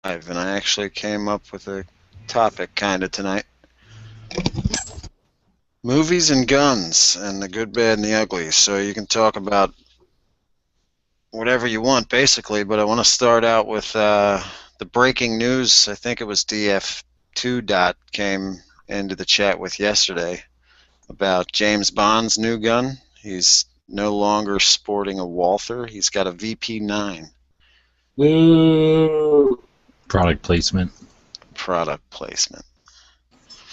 And I actually came up with a topic kind of tonight. Movies and guns, and the good, bad, and the ugly. So you can talk about whatever you want, basically, but I want to start out with the breaking news. I think it was DF2 dot came into the chat with yesterday about James Bond's new gun. He's no longer sporting a Walther. He's got a VP9. Boo. Product placement, Product placement.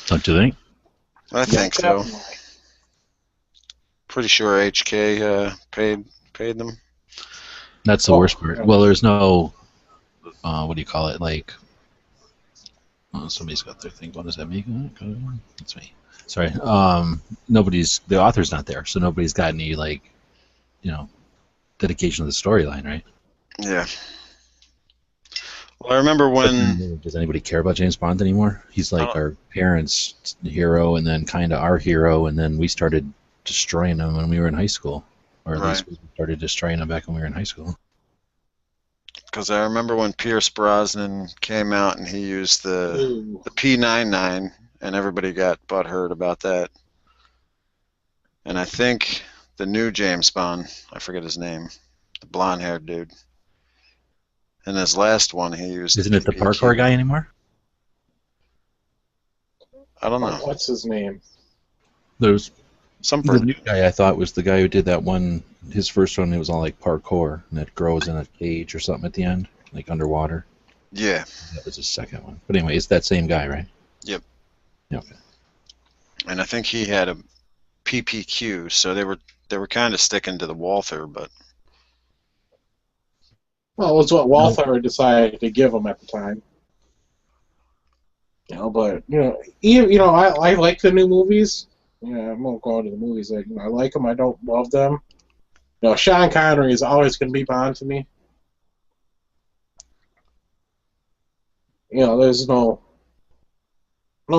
don't you think? I think so. Definitely. Pretty sure HK paid them. That's the worst part. Well, there's no, what do you call it? Like, somebody's got their thing. What does that make? That's me. Sorry. The author's not there, so nobody's got any, like, dedication to the storyline, right? Yeah. Well, I remember when. Does anybody care about James Bond anymore? He's like our parents' hero, and then kind of our hero, and then we started destroying him when we were in high school. Or at least we started destroying him back when we were in high school. Because I remember when Pierce Brosnan came out and he used the P99, and everybody got butthurt about that. And I think the new James Bond, I forget his name, the blonde-haired dude. In his last one, he used. Isn't it the parkour guy anymore? I don't know. What's his name? There's some the new guy. I thought was the guy who did that one. His first one, it was all like parkour, and it grows in a cage or something at the end, like underwater. Yeah. That was his second one. But anyway, it's that same guy, right? Yep. Yeah, okay. And I think he had a PPQ, so they were kind of sticking to the Walther, but. Well, it was what Walther decided to give him at the time. But even I like the new movies. I won't go into the movies. I like them. I don't love them. Sean Connery is always going to be Bond to me. There's no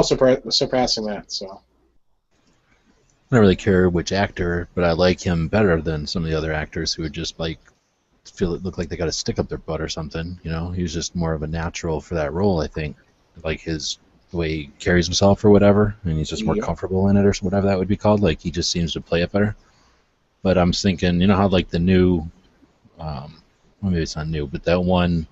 surpassing that. So I don't really care which actor, but I like him better than some of the other actors who would just like look like they got a stick up their butt or something. He was just more of a natural for that role. I think, like the way he carries himself or whatever, and he's just more comfortable in it or whatever that would be called. Like he just seems to play it better. But I'm thinking, how like the new, well, maybe it's not new, but that one,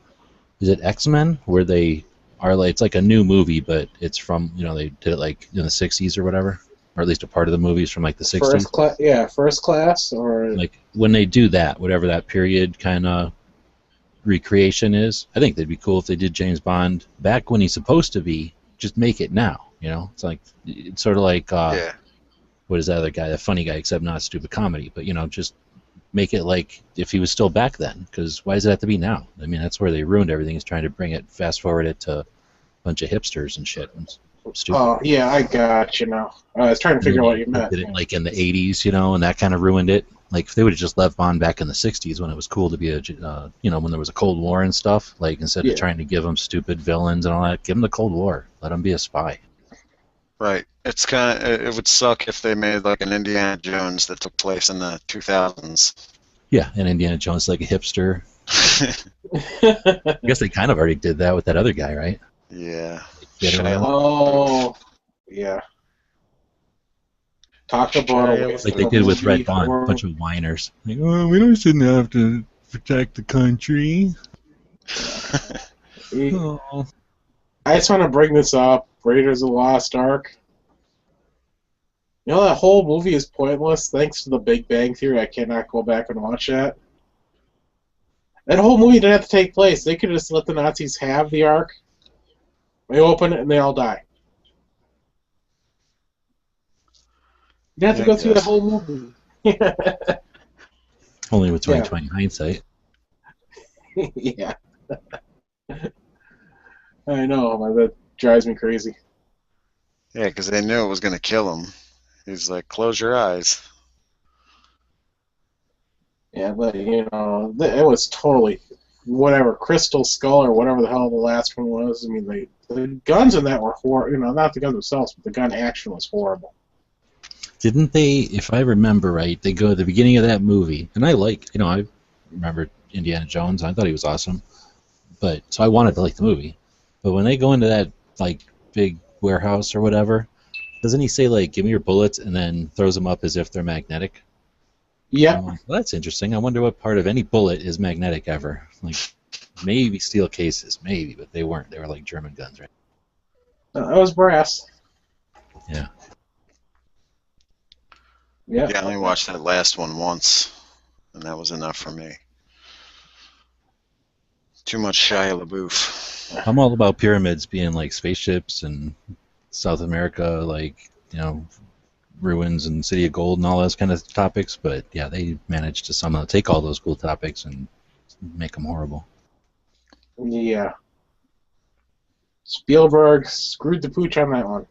is it X-Men, where they are like, it's like a new movie, but it's from, they did it like in the 60s or whatever, or at least a part of the movie is from like the 60s. First Class, or like when they do that, whatever that period kind of recreation is, I think they'd be cool if they did James Bond back when he's supposed to be. Just make it now, It's like it's sort of like what is that other guy, that funny guy, except not stupid comedy, but just make it like if he was still back then. Because why does it have to be now? I mean, that's where they ruined everything. Is trying to bring it, fast forward it to a bunch of hipsters and shit. It's stupid. Oh yeah, I got you now. I was trying to figure out what you meant. Did it like in the 80s, and that kind of ruined it. Like if they would have just left Bond back in the 60s when it was cool to be when there was a Cold War and stuff, like instead of trying to give them stupid villains and all that, give them the Cold War. Let them be a spy. Right. It's it would suck if they made like an Indiana Jones that took place in the 2000s. Yeah, and Indiana Jones like a hipster. I guess they kind of already did that with that other guy, right? Yeah. Oh, yeah. Talk about like they did with Red Dawn, a bunch of whiners. Like, oh, we shouldn't have to protect the country. Oh. I just want to bring this up. Raiders of the Lost Ark. That whole movie is pointless thanks to the Big Bang Theory. I cannot go back and watch that. That whole movie didn't have to take place. They could just let the Nazis have the Ark. They open it and they all die. You have to go through the whole movie. Only with 2020 hindsight. Yeah. I know, that drives me crazy. Yeah, because they knew it was going to kill him. He's like, close your eyes. Yeah, but, it was totally whatever, Crystal Skull or whatever the hell the last one was. I mean, the guns in that were horrible. Not the guns themselves, but the gun action was horrible. Didn't they, if I remember right, they go at the beginning of that movie, and I remember Indiana Jones. I thought he was awesome. But so I wanted to like the movie. But when they go into that like big warehouse or whatever, doesn't he say like, "Give me your bullets," and then throws them up as if they're magnetic? And I'm Yep, like, well, that's interesting. I wonder what part of any bullet is magnetic ever. Like maybe steel cases, maybe, but they weren't. They were like German guns, right? that was brass. Yeah. Yeah, Yeah, I only watched that last one once, and that was enough for me. Too much Shia LaBeouf. I'm all about pyramids being like spaceships and South America, like, ruins and City of Gold and all those kind of topics. But yeah, they managed to somehow take all those cool topics and make them horrible. yeah. Spielberg screwed the pooch on that one.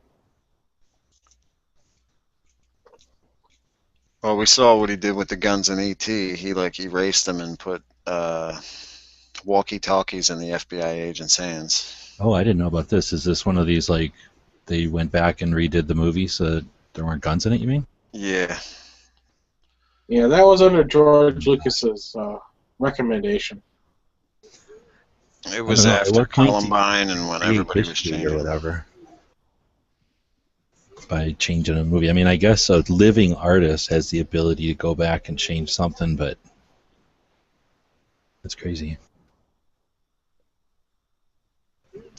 Well, we saw what he did with the guns in E.T. He like erased them and put walkie-talkies in the FBI agent's hands. Oh, I didn't know about this. Is this one of these like they went back and redid the movie so that there weren't guns in it? You mean? Yeah, Yeah, that was under George Lucas's recommendation. it I don't was know. At after what point do you Columbine and when create everybody was history or changing. whatever by changing a movie? I mean, I guess a living artist has the ability to go back and change something, but that's crazy.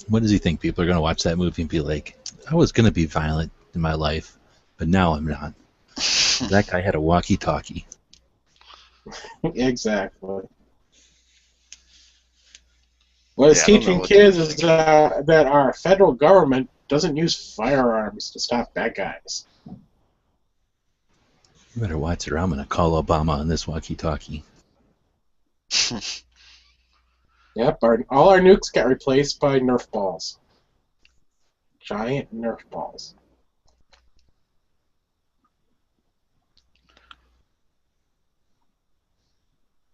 What does he think? People are going to watch that movie and be like, I was going to be violent in my life, but now I'm not. That guy had a walkie-talkie. Exactly. What it's Yeah, I don't know teaching what they were kids is thinking. that our federal government doesn't use firearms to stop bad guys. You better watch it or I'm going to call Obama on this walkie-talkie. Yep, all our nukes got replaced by Nerf balls. Giant Nerf balls.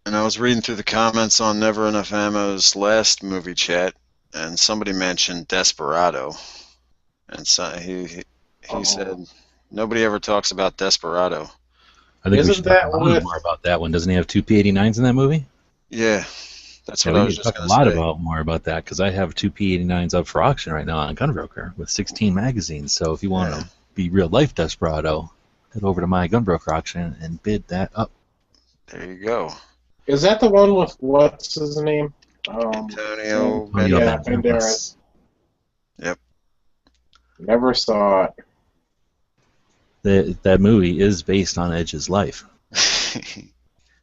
And I was reading through the comments on Never Enough Ammo's last movie chat, and somebody mentioned Desperado, and so he Oh, said nobody ever talks about Desperado. I think we isn't should talk a that lot with? more about that one. Doesn't he have two P-89s in that movie? Yeah, that's Yeah, what we I need was to just talk a gonna lot say. about more about that because I have two P-89s up for auction right now on Gunbroker with 16 magazines. So if you want Yeah, to be real life Desperado, head over to my Gunbroker auction and bid that up. there you go. Is that the one with what's his name? Antonio Antonio Yeah, Banderas. Banderas. Banderas. Yep. Never saw it. That movie is based on Edge's life.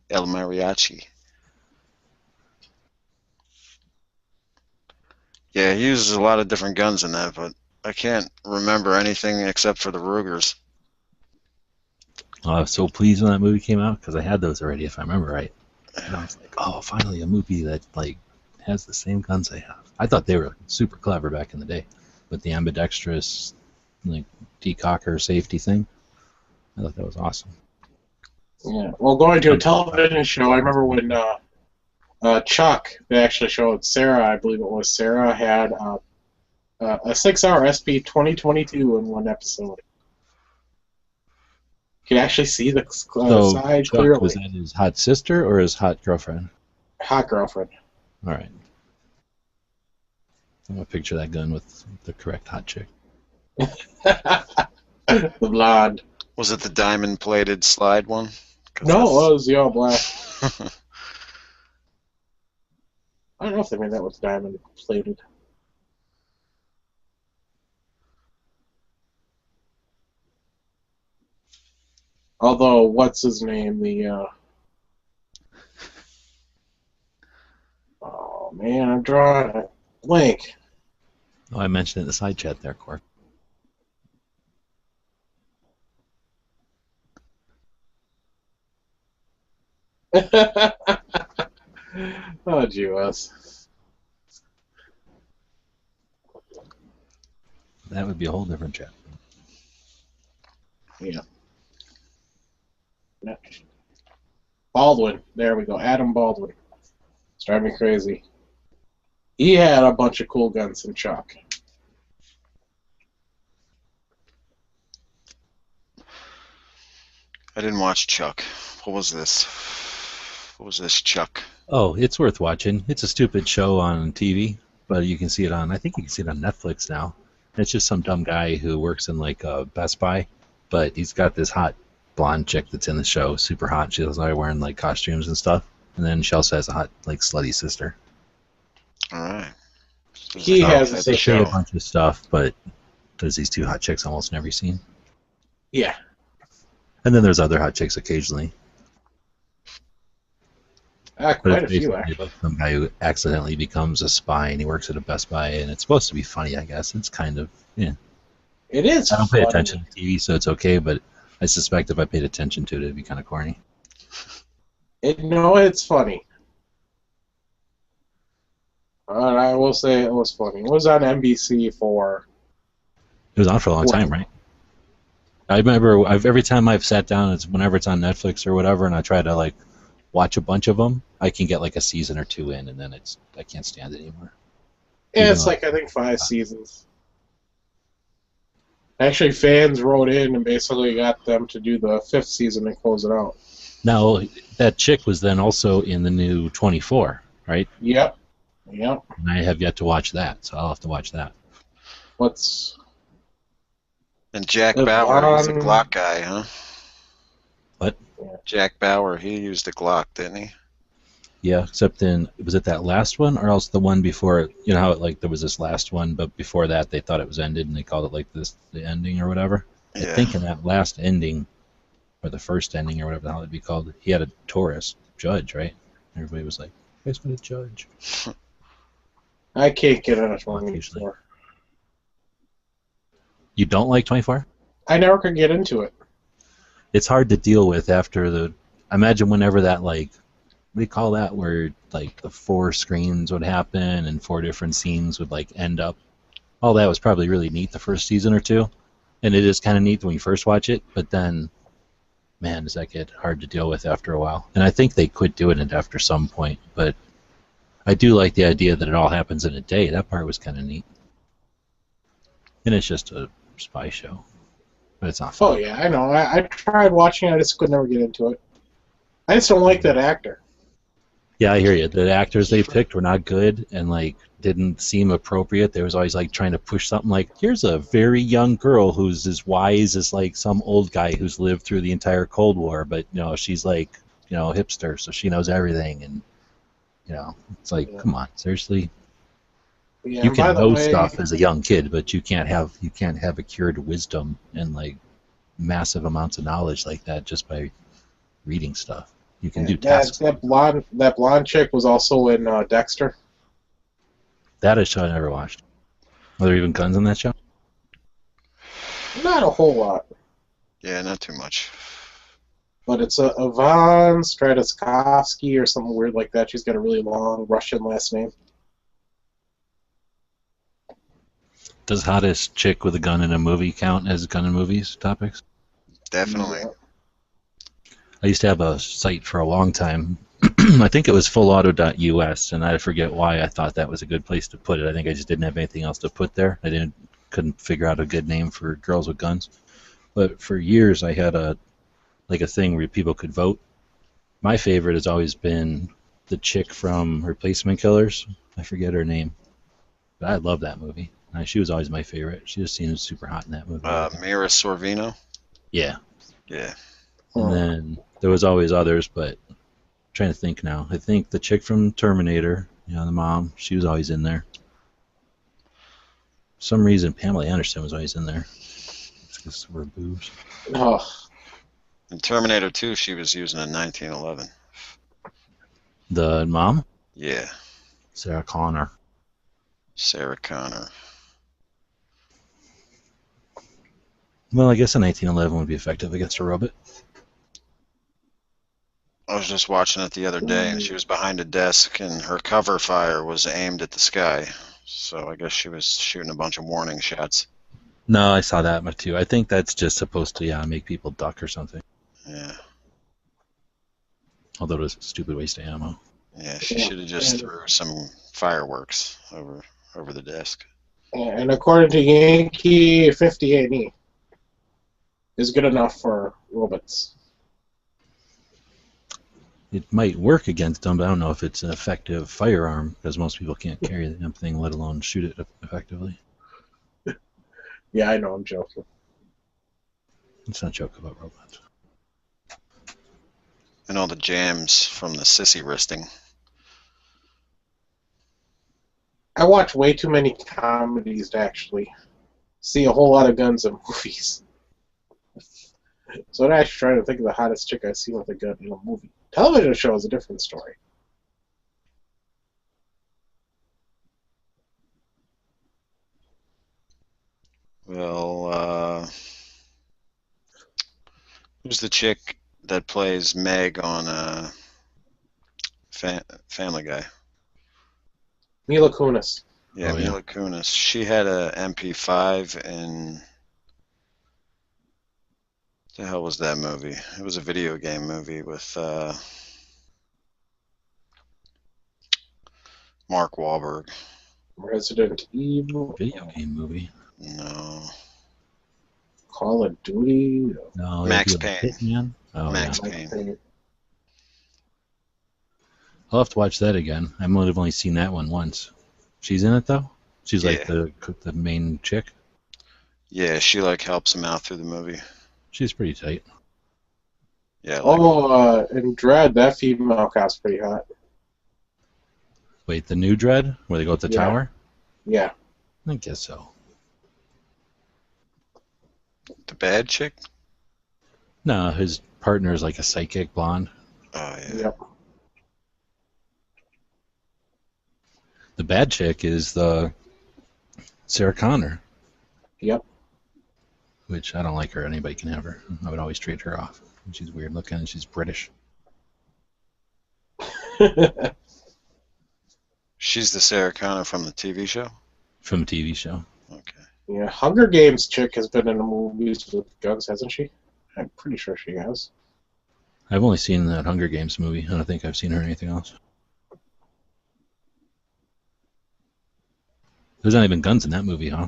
El Mariachi. Yeah, he uses a lot of different guns in that, but I can't remember anything except for the Rugers. I was so pleased when that movie came out because I had those already, if I remember right. And I was like, oh, finally a movie that like has the same guns I have. I thought they were super clever back in the day, but the ambidextrous like decocker safety thing, I thought that was awesome. Yeah. Well, going to a television show, I remember when Chuck, they actually showed Sarah, I believe it was Sarah, had a 6-hour SP 2022 in one episode. You could actually see the So side Chuck, was clearly. that his hot sister or his hot girlfriend? Hot girlfriend. All right, I'm gonna picture that gun with the correct hot chick. The blonde. Was it the diamond-plated slide one? 'Cause No, that's it was the all black. I don't know if they made that with diamond plated. Although, what's his name? Oh man, I'm drawing a blank. Oh, I mentioned it in the side chat there, Cork. Oh, gee whiz. That would be a whole different chat. Yeah. Baldwin. There we go. Adam Baldwin. It's driving me crazy. He had a bunch of cool guns in Chuck. I didn't watch Chuck. What was this? What was this, Chuck? Oh, it's worth watching. It's a stupid show on TV, but you can see it on. I think you can see it on Netflix now. It's just some dumb guy who works in like Best Buy, but he's got this hot blonde chick that's in the show, super hot. She's always wearing like costumes and stuff, and then she also has a hot like slutty sister. All right. He So has a they Type of say a show. bunch of stuff, but there's these two hot chicks almost in every scene, Yeah. and then there's other hot chicks occasionally. But Quite it's a few, basically actually. about some guy who accidentally becomes a spy and he works at a Best Buy, and it's supposed to be funny, I guess. It's kind of, yeah. It is I don't pay funny. attention to TV, so it's okay, but I suspect if I paid attention to it, it'd be kind of corny. No, it's funny. I will say it was funny. It was on NBC for... It was on for a long time, right? I remember every time I've sat down, it's whenever it's on Netflix or whatever, and I try to like watch a bunch of them, I can get like a season or two in, and then I can't stand it anymore. Yeah, Even it's though- like, I think, 5 seasons. Actually, fans wrote in and basically got them to do the 5th season and close it out. Now that chick was then also in the new 24, right? Yep. And I have yet to watch that, so I'll have to watch that. What's... And Jack Live Bauer, he's a on. Glock guy, huh? What? Jack Bauer, he used a Glock, didn't he? Yeah, except in was it that last one or else the one before it? You know how like there was this last one, but before that they thought it was ended and they called it like this the ending or whatever. I Yeah. think in that last ending, or the first ending or whatever the hell it'd be called, he had a Taurus judge, right? Everybody was like, "Who's gonna judge?" I can't get on a Usually. 24. You don't like 24? I never could get into it. It's hard to deal with after the. I imagine whenever that like, what do you call that? Where like the 4 screens would happen and 4 different scenes would like end up. All that was probably really neat the first season or two, and it is kind of neat when you first watch it. But then, man, does that get hard to deal with after a while? And I think they quit doing it after some point. But I do like the idea that it all happens in a day. That part was kind of neat. And it's just a spy show, but it's not fun. Oh, yeah, I know. I tried watching it, I just could never get into it. I just don't like that actor. Yeah, I hear you. The actors they picked were not good and like didn't seem appropriate. There was always like trying to push something like, here's a very young girl who's as wise as like some old guy who's lived through the entire Cold War, but you know, she's like, you know, a hipster, so she knows everything, and you know, it's like, Yeah. come on, seriously. Yeah, You and by can the know way, stuff as a young kid, but you can't have a cured wisdom and like massive amounts of knowledge like that just by reading stuff. You can do tasks. that blonde chick was also in Dexter. That is a show I never watched. Are there even guns in that show? Not a whole lot, Yeah, not too much. but it's a Ivan Strataskovsky or something weird like that. She's got a really long Russian last name. Does hottest chick with a gun in a movie count as gun in movies topics? Definitely. I used to have a site for a long time. I think it was fullauto.us, and I forget why I thought that was a good place to put it. I think I just didn't have anything else to put there. Couldn't figure out a good name for girls with guns. But for years I had a thing where people could vote. My favorite has always been the chick from Replacement Killers. I forget her name. But I love that movie. She was always my favorite. She just seemed super hot in that movie. Mira Sorvino. Yeah. Yeah. And then there was always others, but I'm trying to think now. I think the chick from Terminator, you know, the mom, she was always in there. For some reason, Pamela Anderson was always in there. It's because of her boobs. Oh, In Terminator 2, she was using a 1911. The mom, Yeah. Sarah Connor. Sarah Connor. Well, I guess a 1911 would be effective against a robot. I was just watching it the other day, and she was behind a desk, and her cover fire was aimed at the sky. So I guess she was shooting a bunch of warning shots. No, I saw that one too. I think that's just supposed to make people duck or something. Yeah. Although it was a stupid waste of ammo. Yeah, she should have just threw some fireworks over the desk. and according to Yankee, 58E is good enough for robots. it might work against them, but I don't know if it's an effective firearm because most people can't carry the damn thing, let alone shoot it effectively. Yeah, I know, I'm joking. Let's not joke about robots. And all the jams from the sissy wristing. I watch way too many comedies to actually see a whole lot of guns in movies. So I'm actually trying to think of the hottest chick I've seen with a gun in a movie. Television show is a different story. Well, who's the chick that plays Meg on Family Guy? Mila Kunis. Yeah, Oh yeah. Mila Kunis. She had a MP5 in. The hell was that movie? It was a video game movie with Mark Wahlberg. Resident Evil. Video game movie. No, Call of Duty. No, that'd be Max like Payne. Hitman. Oh yeah. Max Payne. I'll have to watch that again. I might have only seen that one once. She's in it though. She's like Yeah, the main chick. yeah. She like helps him out through the movie. She's pretty tight. Yeah, like Oh, in Dread, that female cop's pretty hot. Wait, the new Dread where they go up the Yeah. tower? Yeah. I guess so. the bad chick. No, his partner is like a psychic blonde. Oh yeah. Yep. The bad chick is the Sarah Connor, Yep. which I don't like her. Anybody can have her. I would always trade her off. She's weird looking and she's British. She's the Sarah Connor from the TV show. From a TV show. Okay. Yeah, Hunger Games chick has been in the movies with guns, hasn't she? I'm pretty sure she has. I've only seen that Hunger Games movie. I don't think I've seen her in anything else. There's not even guns in that movie, huh?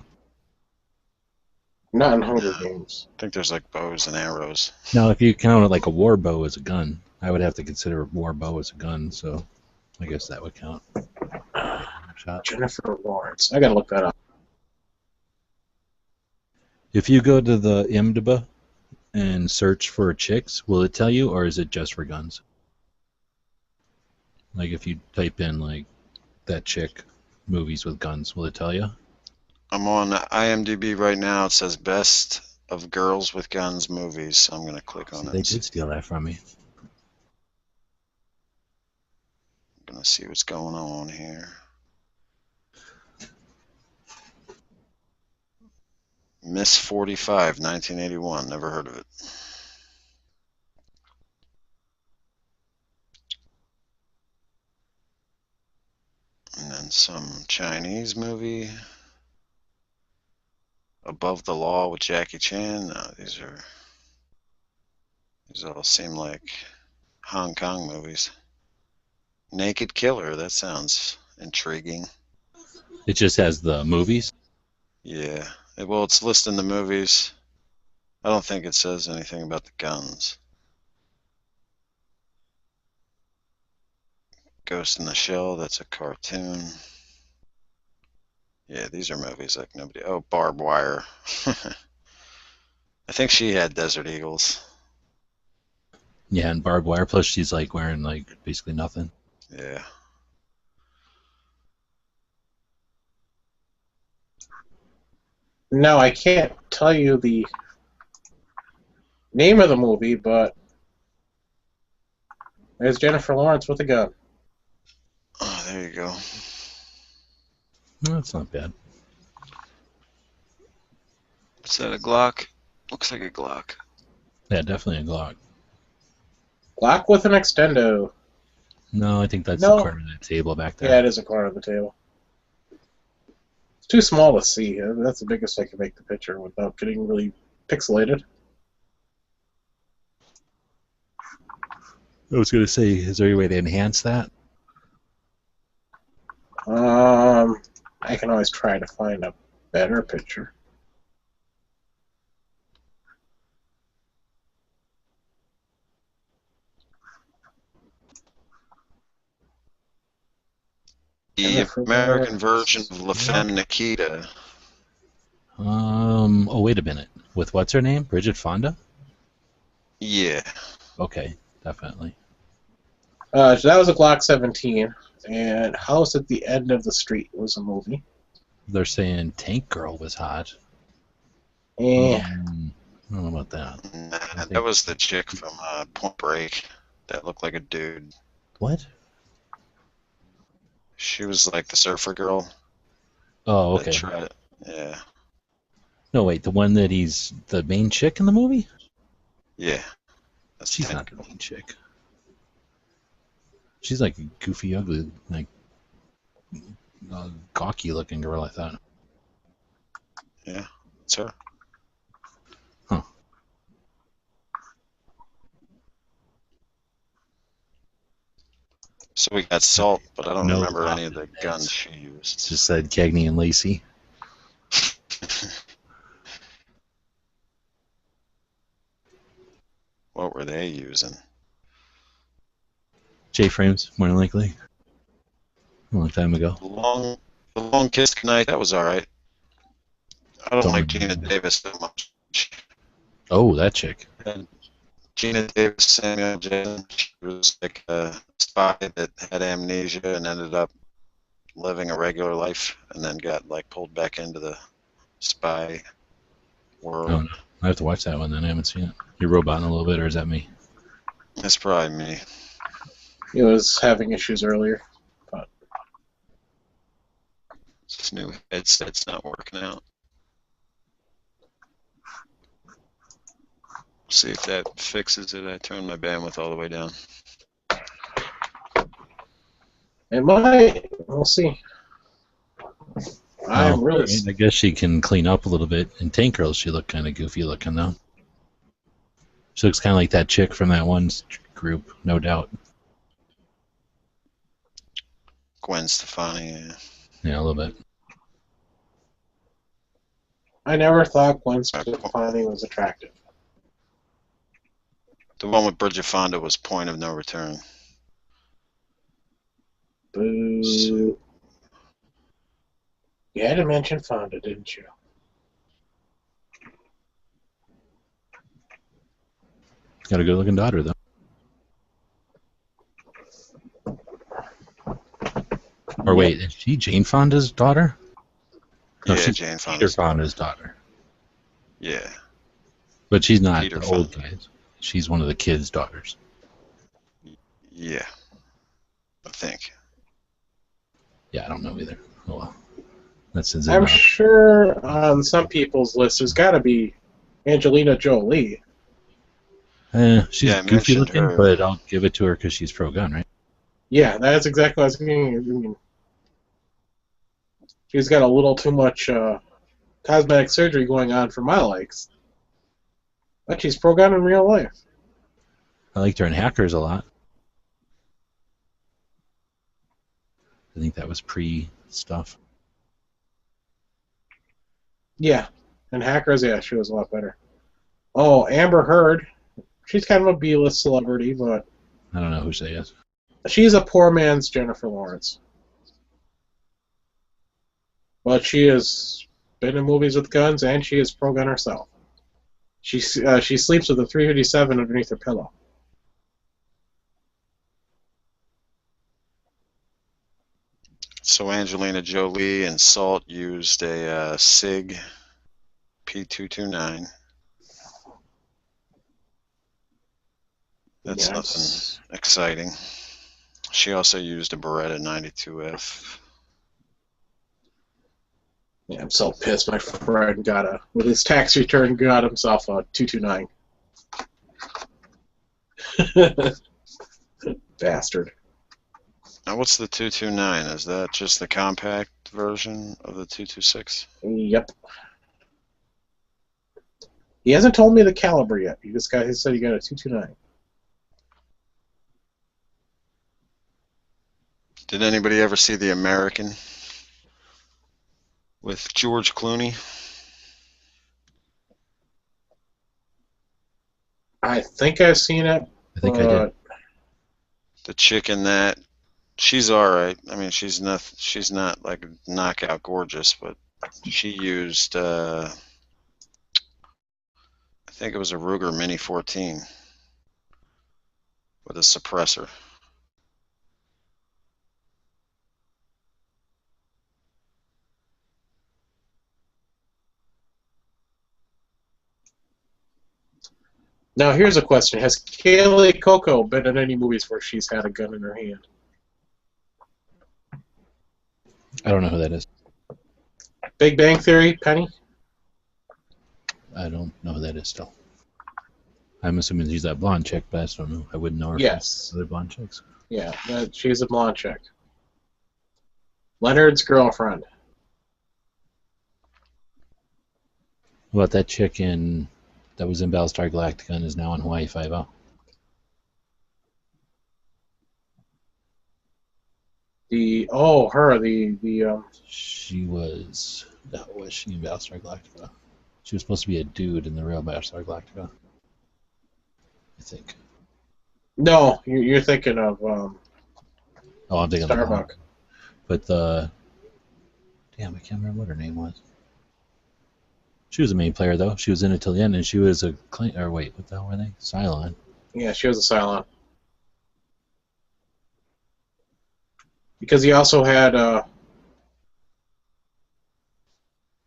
Not in Hunger No. Games. I think there's like bows and arrows. Now, if you count it like a war bow as a gun, I would have to consider a war bow as a gun, so I guess that would count. Shot. Jennifer Lawrence. I gotta look that up. If you go to the IMDb and search for chicks, will it tell you, or is it just for guns? Like if you type in like that chick movies with guns, will it tell you? I'm on IMDb right now. It says best of girls with guns movies. I'm gonna click on See, it. they And see. did steal that from me. I'm gonna see what's going on here. Miss 45, 1981. Never heard of it. And then some Chinese movie. Above the Law with Jackie Chan. No, these all seem like Hong Kong movies. Naked Killer. That sounds intriguing. It just has the movies. Yeah. Well, it's listing the movies. I don't think it says anything about the guns. Ghost in the Shell, that's a cartoon. Yeah, these are movies like nobody. Oh, Barbed Wire. I think she had Desert Eagles. Yeah, and barbed wire. Plus, she's like wearing like basically nothing. Yeah. No, I can't tell you the name of the movie, but there's Jennifer Lawrence with a gun. Oh, there you go. No, that's not bad. Is that a Glock? Looks like a Glock. Yeah, definitely a Glock. Glock with an extendo. No, I think that's No. the corner of that table back there. Yeah, it is a corner of the table. It's too small to see. That's the biggest I can make the picture without getting really pixelated. I was gonna say, is there any way to enhance that? I can always try to find a better picture. American version of La Femme Nikita. Oh, wait a minute. With what's her name? Bridget Fonda? Yeah. Okay, definitely. So that was a Glock 17, and House at the End of the Street was a movie. They're saying Tank Girl was hot. Eh. I don't know about that. Nah, that was the chick from Point Break that looked like a dude. What? She was like the surfer girl. Oh, That okay. yeah. No, wait, the one that he's the main chick in the movie? Yeah. That's She's not the main chick. She's like a goofy, ugly, like gawky looking girl, I thought. Yeah, it's her. Huh. So we got Salt, but I don't No remember any of the confidence. guns she used. Just said Cagney and Lacey. What were they using? J-frames, more than likely. A long time ago. The long kiss goodnight. That was all right. I don't like Gina remember. Davis so much. Oh, that chick. And Gina Davis, Samuel Jackson. She was like a spy that had amnesia and ended up living a regular life, and then got like pulled back into the spy world. Oh, no. I have to watch that one then. I haven't seen it. You're roboting a little bit, or is that me? That's probably me. He was having issues earlier. This new headset's not working out. See if that fixes it. I turned my bandwidth all the way down. It might. We'll see. I'm really. Right. I guess she can clean up a little bit. In Tank Girl, she looked kind of goofy looking, though. She looks kind of like that chick from that one group, no doubt. Gwen Stefani. Yeah. Yeah, a little bit. I never thought Gwen Stefani was attractive. The one with Bridget Fonda was Point of No Return. Boo. You had to mention Fonda, didn't you? Got a good looking daughter, though. Or wait, is she Jane Fonda's daughter? No, Yeah, she's Jane Peter Fonda's Fonda's daughter. Yeah. But she's not Peter the old guys. She's one of the kids' daughters. Yeah. I think. Yeah, I don't know either. Oh well. That's his I'm sure on some people's list there's got to be Angelina Jolie. She's Yeah, I goofy mentioned looking, her. but I'll give it to her because she's pro-gun, right? Yeah, that's exactly what I was thinking. She's got a little too much cosmetic surgery going on for my likes. But she's pro-gun in real life. I liked her in Hackers a lot. I think that was pre-stuff. Yeah, and Hackers, yeah, she was a lot better. Oh, Amber Heard. She's kind of a B-list celebrity, but I don't know who she is. she's a poor man's Jennifer Lawrence. But she has been in movies with guns, and she is pro-gun herself. She sleeps with a 357 underneath her pillow. So Angelina Jolie and Salt used a SIG P229. That's nothing exciting. She also used a Beretta 92F. Yeah, I'm so pissed. My friend with his tax return, got himself a 229. Bastard. Now, what's the 229? Is that just the compact version of the 226? Yep. He hasn't told me the caliber yet. He said he got a 229. Did anybody ever see The American with George Clooney? I think I've seen it. I think I did. The chick in that, She's all right. I mean, she's not like knockout gorgeous, but she used I think it was a Ruger Mini 14 with a suppressor. Now, here's a question: has Kaylee Coco been in any movies where she's had a gun in her hand? I don't know who that is. Big Bang Theory, Penny? I don't know who that is still. I'm assuming she's that blonde chick, but I just don't know. I wouldn't know her Yes. from other blonde chicks. Yeah, she's a blonde chick. Leonard's girlfriend. What about that chick that was in Battlestar Galactica and is now in Hawaii Five-O? She was. How was she in Battlestar Galactica? She was supposed to be a dude in the real Battlestar Galactica. I think. No, you're thinking of Oh, I'm thinking of the blonde. Starbuck. But damn, I can't remember what her name was. She was a main player though. She was in it till the end, and she was a or wait, what the hell were they? Cylon. Yeah, she was a Cylon. Because he also had, I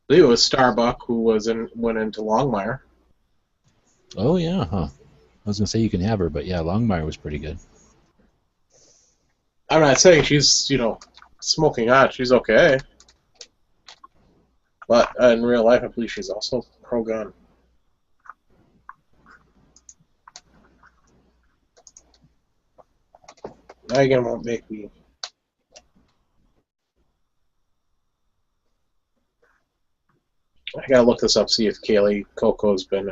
believe it was Starbuck who went into Longmire. Oh yeah, huh? I was gonna say you can have her, but yeah, Longmire was pretty good. I'm not saying she's, smoking hot. She's okay. But in real life, I believe she's also pro-gun. Now you're going to make me... I gotta look this up, see if Kaylee Coco's been...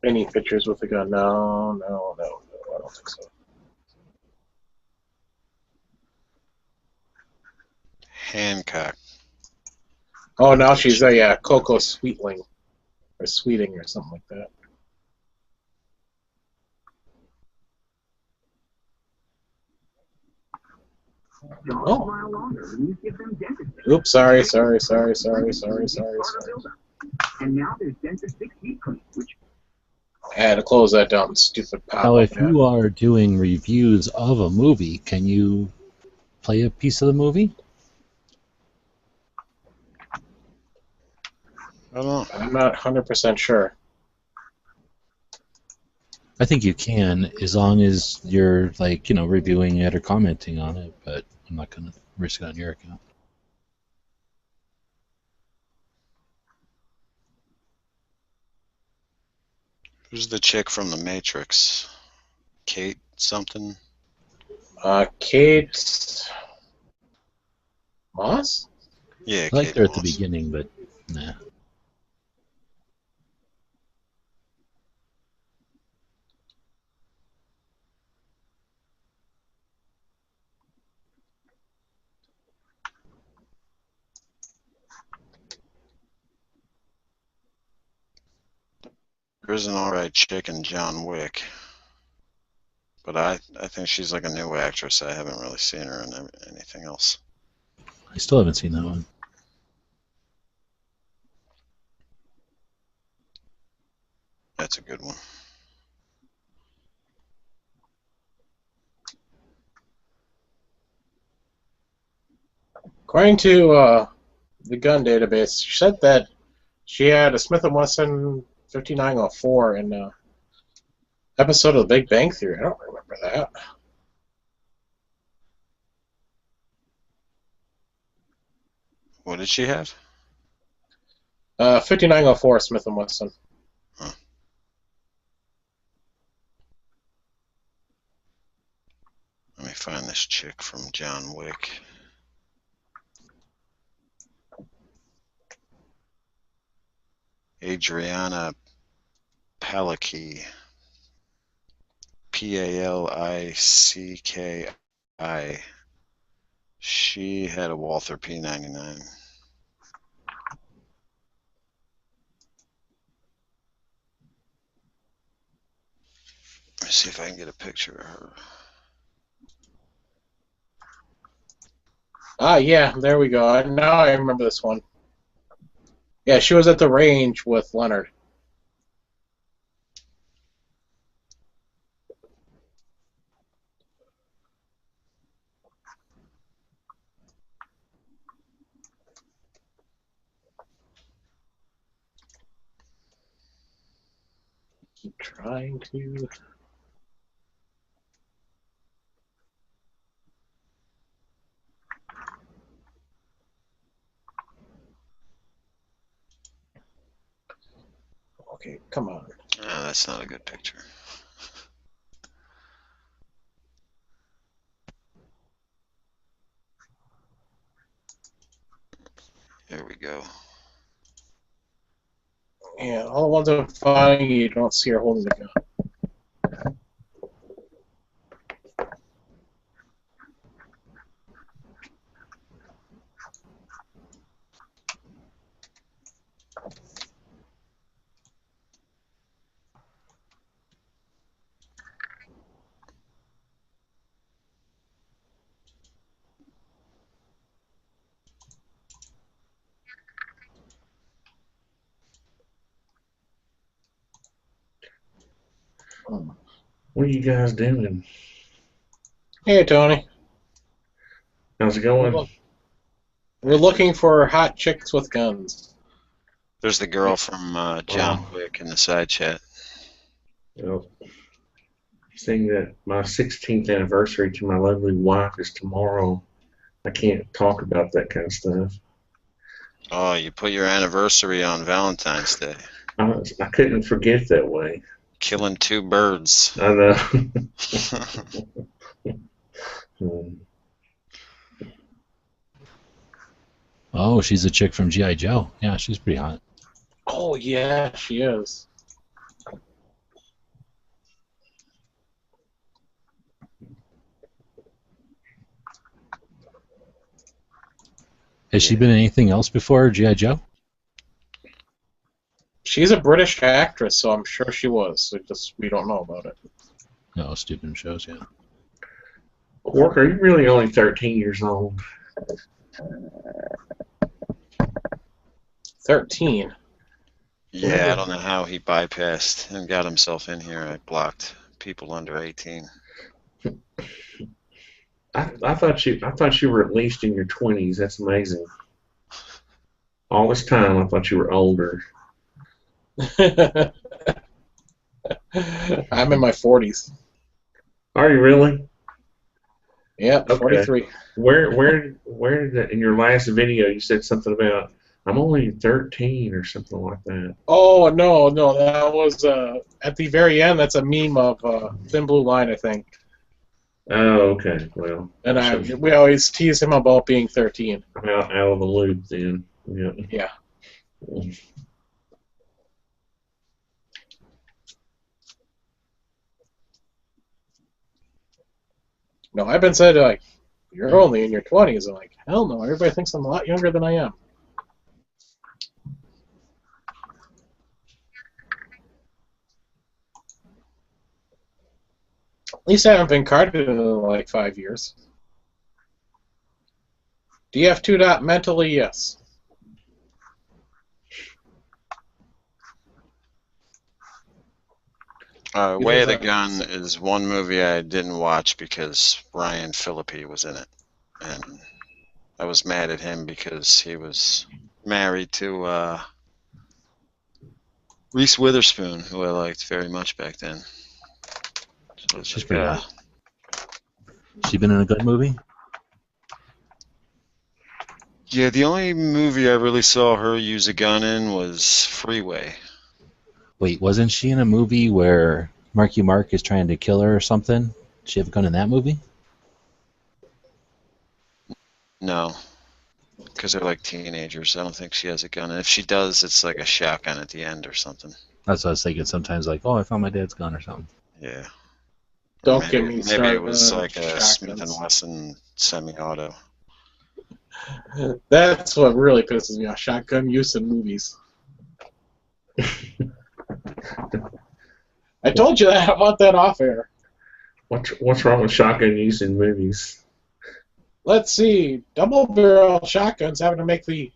any pictures with a gun. No, I don't think so. Hancock. Oh, now she's Coco Sweetling. Or Sweeting or something like that. Oh. Oops, sorry. And now there's Dentist 6 Heat Cream, which I had to close that down, stupid pop. Now, if you are doing reviews of a movie, can you play a piece of the movie? I don't know. I'm not 100% sure. I think you can, as long as you're reviewing it or commenting on it, but I'm not going to risk it on your account. Who's the chick from The Matrix? Kate something? Kate Moss? Yeah, I liked Kate her at the Moss. beginning, but nah. There's an alright chick in John Wick. But I think she's like a new actress. I haven't really seen her in anything else. I still haven't seen that one. That's a good one. According to the gun database, she said that she had a Smith & Wesson 5904 in an episode of The Big Bang Theory. I don't remember that. What did she have? 5904 Smith & Wesson. Huh. Let me find this chick from John Wick. Adriana Palicki. Palicki. She had a Walther P99. me see if I can get a picture of her. Ah, yeah, there we go. Now I remember this one. Yeah, she was at the range with Leonard. Keep trying to. Okay, come on. Oh, that's not a good picture. There we go. Yeah, all the ones I'm finding, you don't see her holding the gun. What are you guys doing? Hey, Tony. How's it going? We're looking for hot chicks with guns. There's the girl from John Oh. Wick in the side chat. Well, seeing that my 16th anniversary to my lovely wife is tomorrow, I can't talk about that kind of stuff. Oh, you put your anniversary on Valentine's Day. I couldn't forget that way. Killing two birds. I know. Um, Oh, she's a chick from G.I. Joe. Yeah, she's pretty hot. Oh, yeah, she is. Has she been in anything else before G.I. Joe? She's a British actress, so I'm sure she was. We don't know about it. No, stupid shows, yeah. Quark, are you really only 13 years old? 13. Yeah, I don't know how he bypassed and got himself in here. I blocked people under 18. I thought you were at least in your 20s. That's amazing. All this time, I thought you were older. I'm in my 40s. Are you really? Yep, Okay. 43. Where did that, in your last video you said something about I'm only 13 or something like that? Oh, no, that was at the very end. That's a meme of Thin Blue Line, I think. Oh, okay. Well, And we always tease him about being 13. I'm out of the loop then. Yeah. Yeah. No, I've been said, like, you're only in your 20s. I'm like, hell no, everybody thinks I'm a lot younger than I am. At least I haven't been carded in like 5 years. DF2 mentally, yes. Way of the Gun is one movie I didn't watch because Ryan Phillippe was in it. And I was mad at him because he was married to Reese Witherspoon, who I liked very much back then. So She's pretty hot. She been in a good movie? Yeah, the only movie I really saw her use a gun in was Freeway. Wait, wasn't she in a movie where Marky Mark is trying to kill her or something? Did she have a gun in that movie? No, because they're like teenagers. I don't think she has a gun. And if she does, it's like a shotgun at the end or something. That's what I was thinking. Sometimes like, oh, I found my dad's gun or something. Yeah. Don't get me Maybe started. it was like a shotguns. Smith & Wesson semi-auto. That's what really pisses me off, shotgun use in movies. I told you that. I want that off air. What's wrong with shotgun use in movies? Let's see. Double barrel shotguns having to make the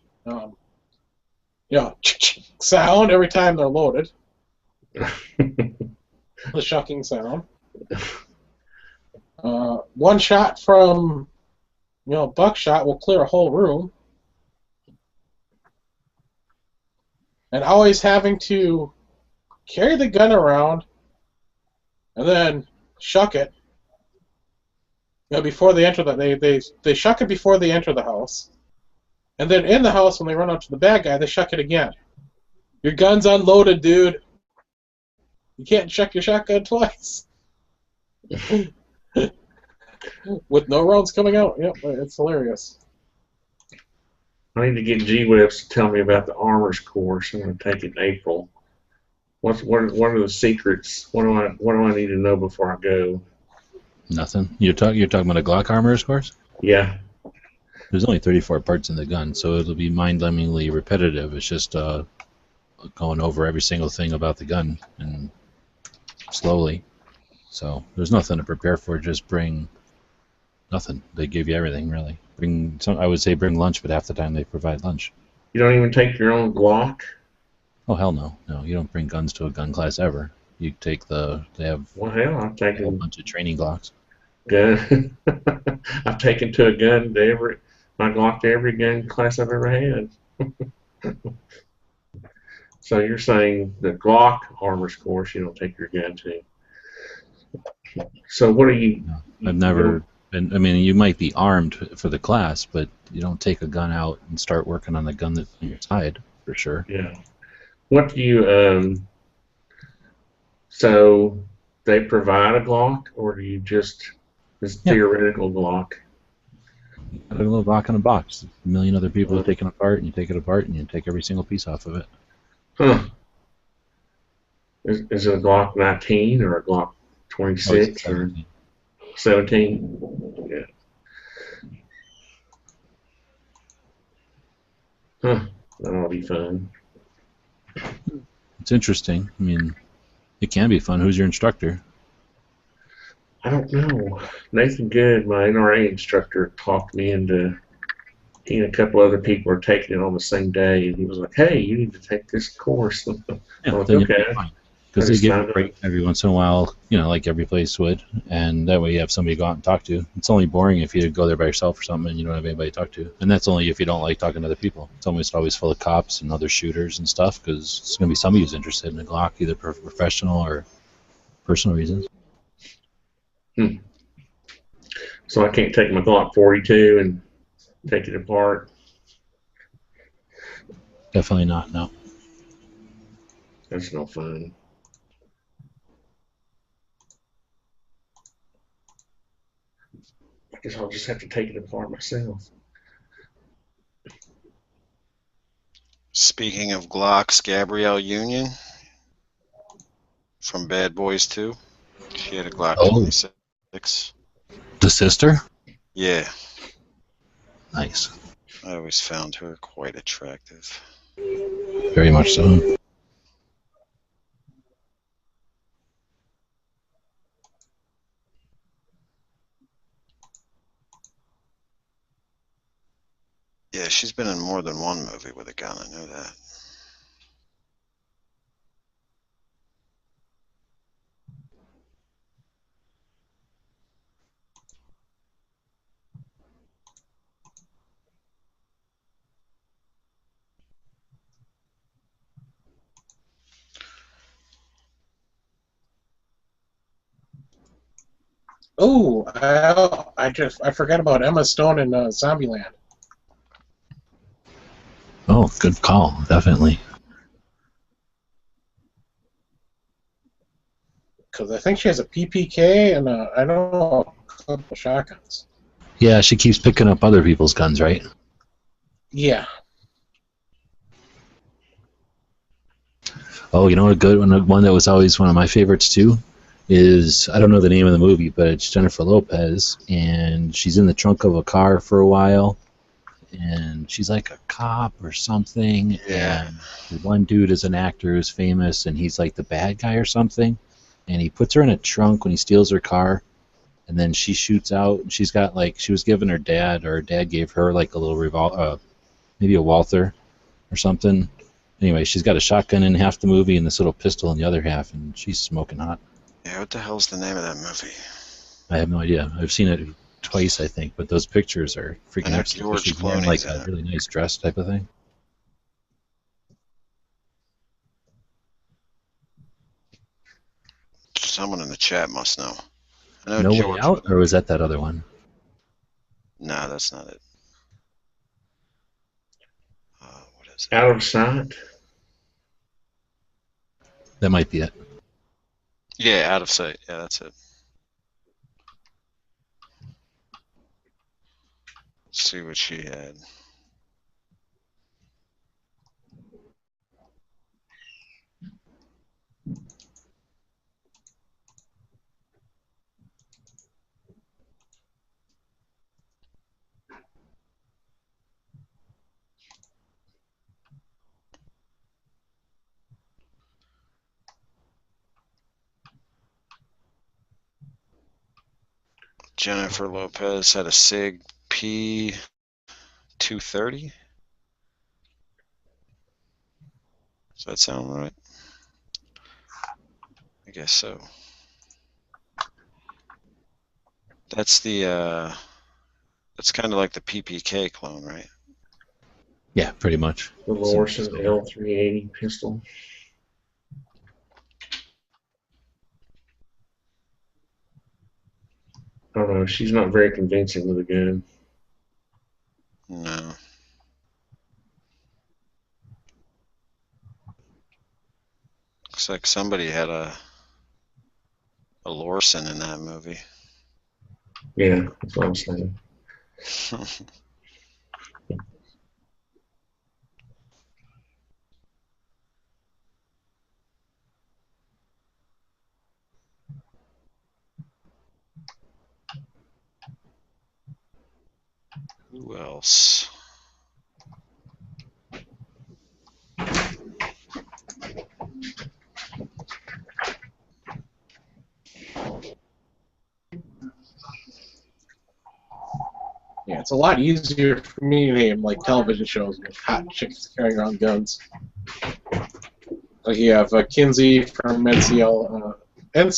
sound every time they're loaded. The shucking sound. One shot from buckshot will clear a whole room. And always having to carry the gun around and then shuck it. Before they enter they shuck it before they enter the house. And then in the house, when they run up to the bad guy, they shuck it again. Your gun's unloaded, dude. You can't shuck your shotgun twice. With no rounds coming out. Yep, it's hilarious. I need to get G-Webs to tell me about the armors course. I'm going to take it in April. What are the secrets? What do I need to know before I go? Nothing. You're talking about a Glock armorer's course? Yeah. There's only 34 parts in the gun, so it'll be mind-numbingly repetitive. It's just going over every single thing about the gun and slowly. So there's nothing to prepare for. Just bring nothing. They give you everything, really. I would say bring lunch, but half the time they provide lunch. You don't even take your own Glock? Oh, hell no. No, you don't bring guns to a gun class ever. You take they have Well, hell, I've a taken bunch of training Glocks. gun. I've taken to a gun to my Glock to every gun class I've ever had. So you're saying the Glock armor's course you don't take your gun to. So what are you? No, I've never been. I mean, you might be armed for the class, but you don't take a gun out and start working on the gun that's on your side, for sure. Yeah. What do you? So they provide a Glock, or do you just this theoretical Glock? Got a little Glock in a box. A million other people have taken it apart, and you take it apart, and you take every single piece off of it. Huh. Is it a Glock 19 or a Glock 26 or 17? Yeah. Huh. That'll be fun. It's interesting. I mean, it can be fun. Who's your instructor? I don't know. Nathan Good, my NRA instructor, talked me into. He and a couple other people were taking it on the same day, and he was like, "Hey, you need to take this course." Yeah, like, then okay. Because they give a break every once in a while, like every place would, and that way you have somebody to go out and talk to. It's only boring if you go there by yourself or something and you don't have anybody to talk to. And that's only if you don't like talking to other people. It's always full of cops and other shooters and stuff, because it's going to be somebody who's interested in a Glock, either for professional or personal reasons. So I can't take my Glock 42 and take it apart? Definitely not, no. That's no fun. I guess I'll just have to take it apart myself. Speaking of Glocks, Gabrielle Union from Bad Boys 2. She had a Glock 26. The sister? Yeah. Nice. I always found her quite attractive. Very much so. Yeah, she's been in more than one movie with a gun, I know that. Oh, I forgot about Emma Stone in Zombieland. Oh, good call, definitely. Because I think she has a PPK and I don't know, a couple shotguns. Yeah, she keeps picking up other people's guns, right? Yeah. Oh, you know a good one that was always one of my favorites too is, I don't know the name of the movie, but it's Jennifer Lopez, and she's in the trunk of a car for a while, and she's like a cop or something, Yeah. and the one dude is an actor who's famous, and he's like the bad guy or something, and he puts her in a trunk when he steals her car, and then she shoots out. And she's got like she was giving her dad, or her dad gave her like a little maybe a Walther or something. Anyway, she's got a shotgun in half the movie and this little pistol in the other half, and she's smoking hot. Yeah, what the hell's the name of that movie? I have no idea. I've seen it twice, I think, but those pictures are I freaking know excellent. George She's wearing Clooney's like in a it. really nice dress type of thing. Someone in the chat must know. I know No Way George. Out, or was that other one? No, that's not it. What is it? Out of Sight. That might be it. Yeah, Out of Sight. Yeah, that's it. Let's see what she had. Jennifer Lopez had a SIG P230. Does that sound right? I guess so. That's that's kind of like the PPK clone, right? Yeah, pretty much. The Lorson L380 pistol. I don't know. She's not very convincing with a gun. No. Looks like somebody had a Lorson in that movie. Yeah, that's what I'm saying. Who else? Yeah, it's a lot easier for me to name like television shows with hot chicks carrying around guns. Like you have Kinsey from NCISLA, and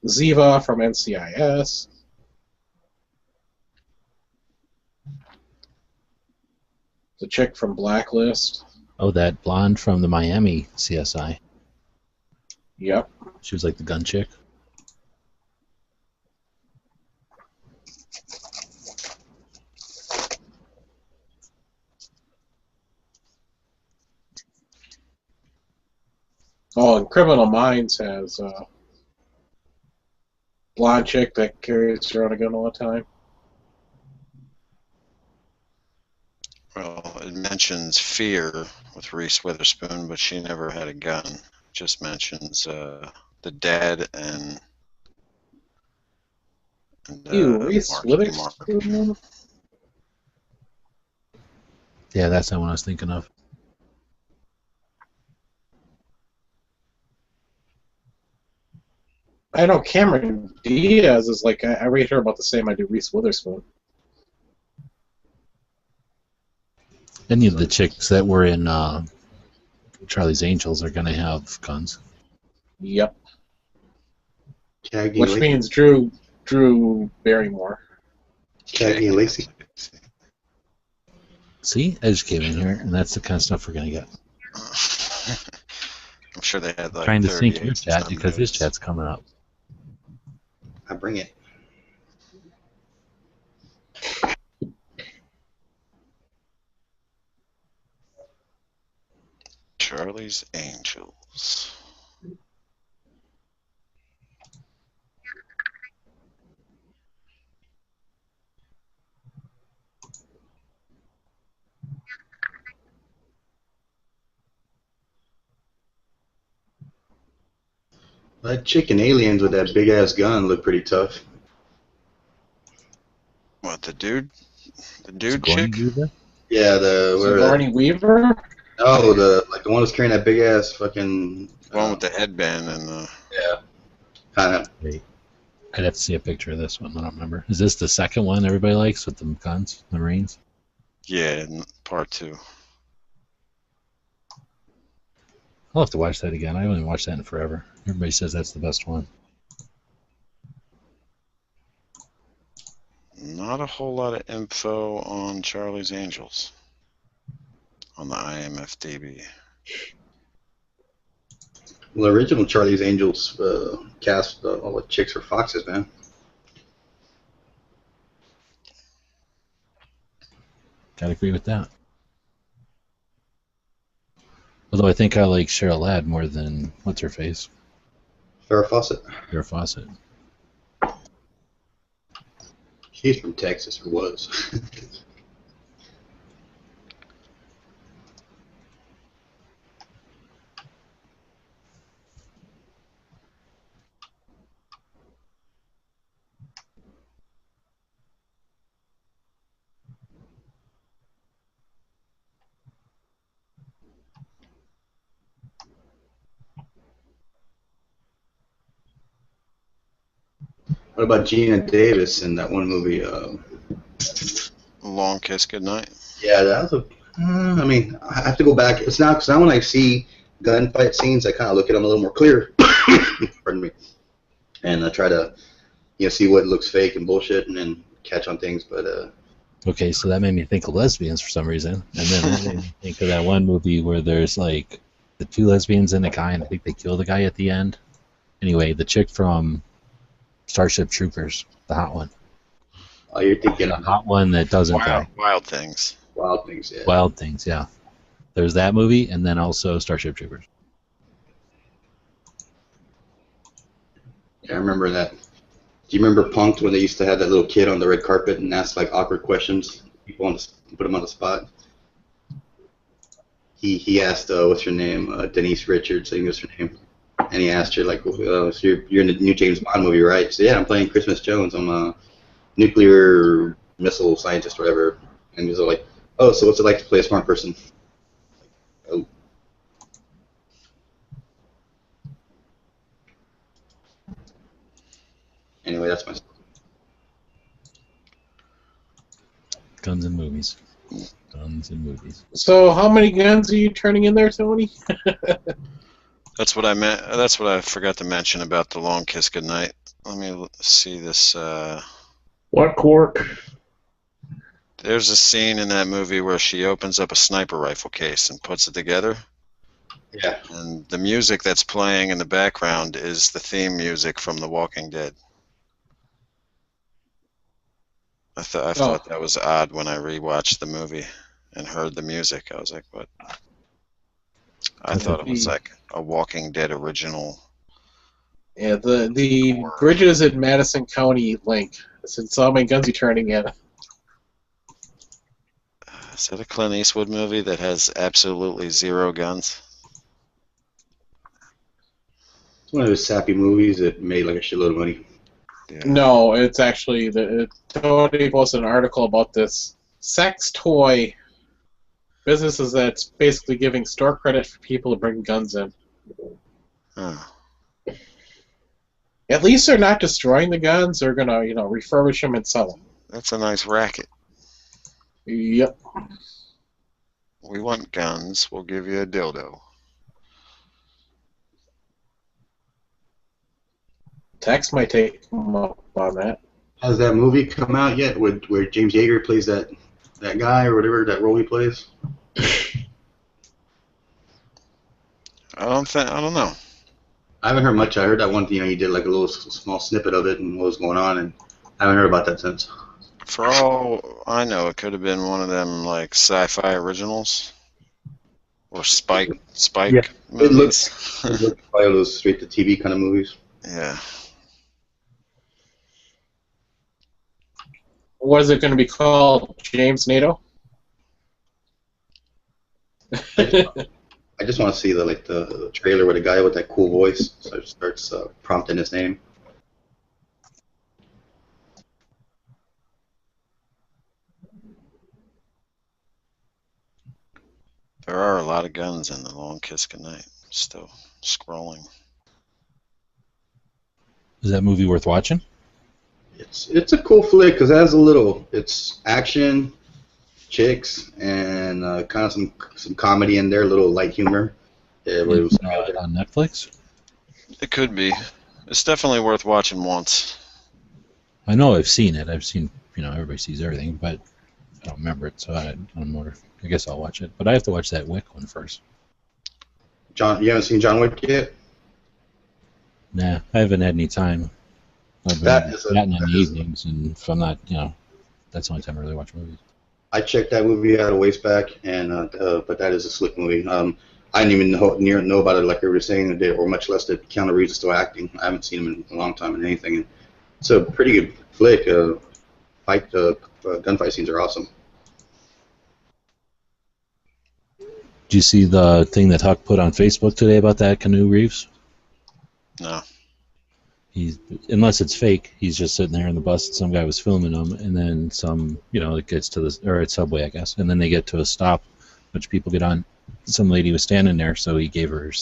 Ziva from NCIS. The chick from Blacklist. Oh, that blonde from the Miami CSI. Yep. She was like the gun chick. Oh, and Criminal Minds has blonde chick that carries around a gun all the time. Well, it mentions Fear with Reese Witherspoon, but she never had a gun. It just mentions the Dead and Reese Mark. Witherspoon? Yeah, that's the one I was thinking of. I know Cameron Diaz is like, I rate her about the same I do Reese Witherspoon. Any of the chicks that were in Charlie's Angels are going to have guns. Yep. Shaggy Which Lacey. means Drew Barrymore. Shaggy and Lacey. See, Edge came in here, and that's the kind of stuff we're going to get. I'm sure they had like Trying to sync 38 your chat some because his dudes. chat's coming up. I bring it. Charlie's Angels. That chicken aliens with that big ass gun look pretty tough. What, the dude? The dude Sigourney chick? Weaver? Yeah, the where Sigourney Weaver? Oh, the one who's carrying that big ass fucking. One with the headband and Yeah, kind of. Wait, I'd have to see a picture of this one. I don't remember. Is this the second one everybody likes with the guns, the Marines? yeah, part 2. I'll have to watch that again. I haven't watched that in forever. Everybody says that's the best one. Not a whole lot of info on Charlie's Angels on the IMFDB. Well, the original Charlie's Angels cast all the chicks were foxes, man. Gotta agree with that. Although I think I like Cheryl Ladd more than what's her face, Farrah Fawcett. Farrah Fawcett. She's from Texas, or was. What about Gina Davis in that one movie? Long Kiss Goodnight. Yeah, that was a. I mean, I have to go back. It's not because now when I see gunfight scenes, I kind of look at them a little more clear. Pardon me. And I try to, see what looks fake and bullshit, and then catch on things. But Okay, so that made me think of lesbians for some reason, and then that made me think of that one movie where there's like the two lesbians and a guy, and I think they kill the guy at the end. Anyway, the chick from Starship Troopers, the hot one, you're thinking the hot one that doesn't die. Wild Things. Wild Things. Yeah. Wild Things, yeah. There's that movie, and then also Starship Troopers. Yeah, I remember that. Do you remember Punk'd when they used to have that little kid on the red carpet and ask like awkward questions? People put him on the spot. He asked, "What's your name?" Denise Richards. I think was her name. And he asked her like, so you're in the new James Bond movie, right? So yeah, I'm playing Christmas Jones. I'm a nuclear missile scientist, or whatever. And he was like, "Oh, so what's it like to play a smart person?" Oh. Anyway, that's my. Guns and movies. Guns and movies. So, how many guns are you turning in there, Tony? That's what I meant. That's what I forgot to mention about the Long Kiss Goodnight. Let me see this. What cork? There's a scene in that movie where she opens up a sniper rifle case and puts it together. Yeah. And the music that's playing in the background is the theme music from The Walking Dead. I thought that was odd when I rewatched the movie and heard the music. I was like, what? I thought it was like a Walking Dead original. Yeah, the Bridges in Madison County link. Since how many guns are you turning in? Is that a Clint Eastwood movie that has absolutely 0 guns? It's one of those sappy movies that made like a shitload of money. Yeah. No, it's actually Tony posted an article about this sex toy businesses that's basically giving store credit for people to bring guns in. Oh. At least they're not destroying the guns. They're gonna, refurbish them and sell them. That's a nice racket. Yep. We want guns. We'll give you a dildo. Tex might take them up on that. Has that movie come out yet where James Yeager plays that guy or whatever, that role he plays? I don't know. I haven't heard much. I heard that one, he did like a little small snippet of it and what was going on, and I haven't heard about that since. For all I know, it could have been one of them like sci-fi originals or Spike Yeah. movies. It looks like those straight to TV kind of movies. Yeah. What is it going to be called? James NATO? I just want to see the trailer with a guy with that cool voice, so it starts prompting his name. There are a lot of guns in The Long Kiss Goodnight. Still scrolling. Is that movie worth watching? It's a cool flick because it's action, chicks, and kind of some comedy in there, a little light humor. On Netflix? It could be. It's definitely worth watching once. I know I've seen it. I've seen, everybody sees everything, but I don't remember it, so I don't know. I guess I'll watch it. But I have to watch that Wick one first. John, you haven't seen John Wick yet? Nah, I haven't had any time. I've been chatting in the evenings, and if I'm not, that's the only time I really watch movies. I checked that movie out a ways back, and but that is a slick movie. I didn't even know about it like they were saying, or much less that Keanu Reeves is still acting. I haven't seen him in a long time in anything. And it's a pretty good flick. Gunfight scenes are awesome. Did you see the thing that Huck put on Facebook today about that Keanu Reeves? No. Unless it's fake, he's just sitting there in the bus and some guy was filming him, and then it gets to it's Subway, I guess, and then they get to a stop, a bunch of people get on. Some lady was standing there, so he gave her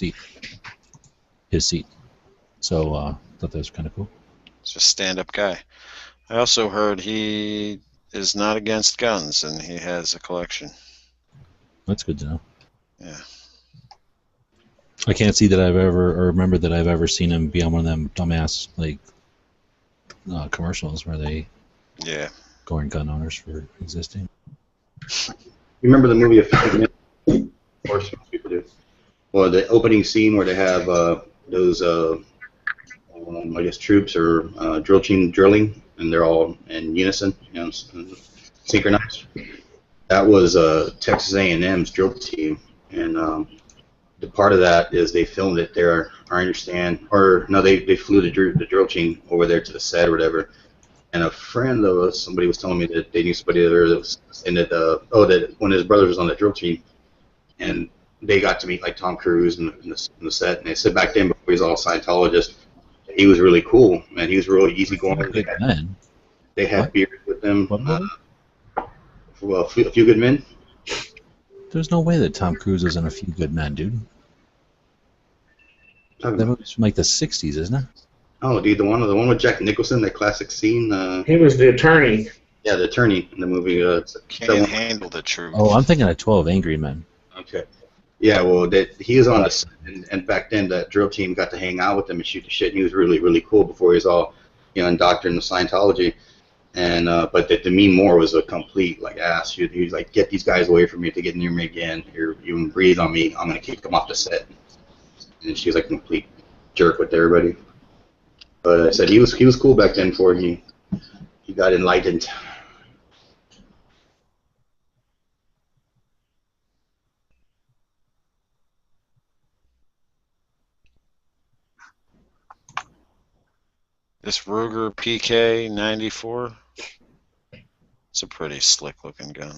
his seat. So thought that was kind of cool. He's a stand-up guy. I also heard he is not against guns, and he has a collection. That's good to know. Yeah. I can't see that or remember that I've ever seen him be on one of them dumbass commercials where they scoring gun owners for existing. You remember the movie A Few Good Men? Of course, most people do. Well, the opening scene where they have those, I guess, troops or drill team drilling, and they're all in unison, synchronized. That was Texas A&M's drill team, and the part of that is they filmed it there. I understand, or no, they flew the drill team over there to the set or whatever. And a friend of us, somebody was telling me that they knew somebody there that was in that. That one of his brothers was on the drill team, and they got to meet like Tom Cruise in the set. And they said back then, before he was all Scientologist, he was really cool, man. He was really easygoing. They had beers with them. Well, A Few Good Men. There's no way that Tom Cruise is in A Few Good Men, dude. That movie's from like the '60s, isn't it? Oh, dude, the one with Jack Nicholson, that classic scene. He was the attorney. Yeah, the attorney in the movie. Can't handle the truth. Oh, I'm thinking of 12 Angry Men. Okay. Yeah, well, he was on the set, and back then that drill team got to hang out with him and shoot the shit. And he was really, really cool before he was all, indoctrinated in Scientology. And but the Demi Moore was a complete ass. He was like, get these guys away from me. If they get near me again, you even breathe on me, I'm gonna kick them off the set. And she was like a complete jerk with everybody. But I said he was cool back then before he got enlightened. This Ruger PK 94. It's a pretty slick-looking gun.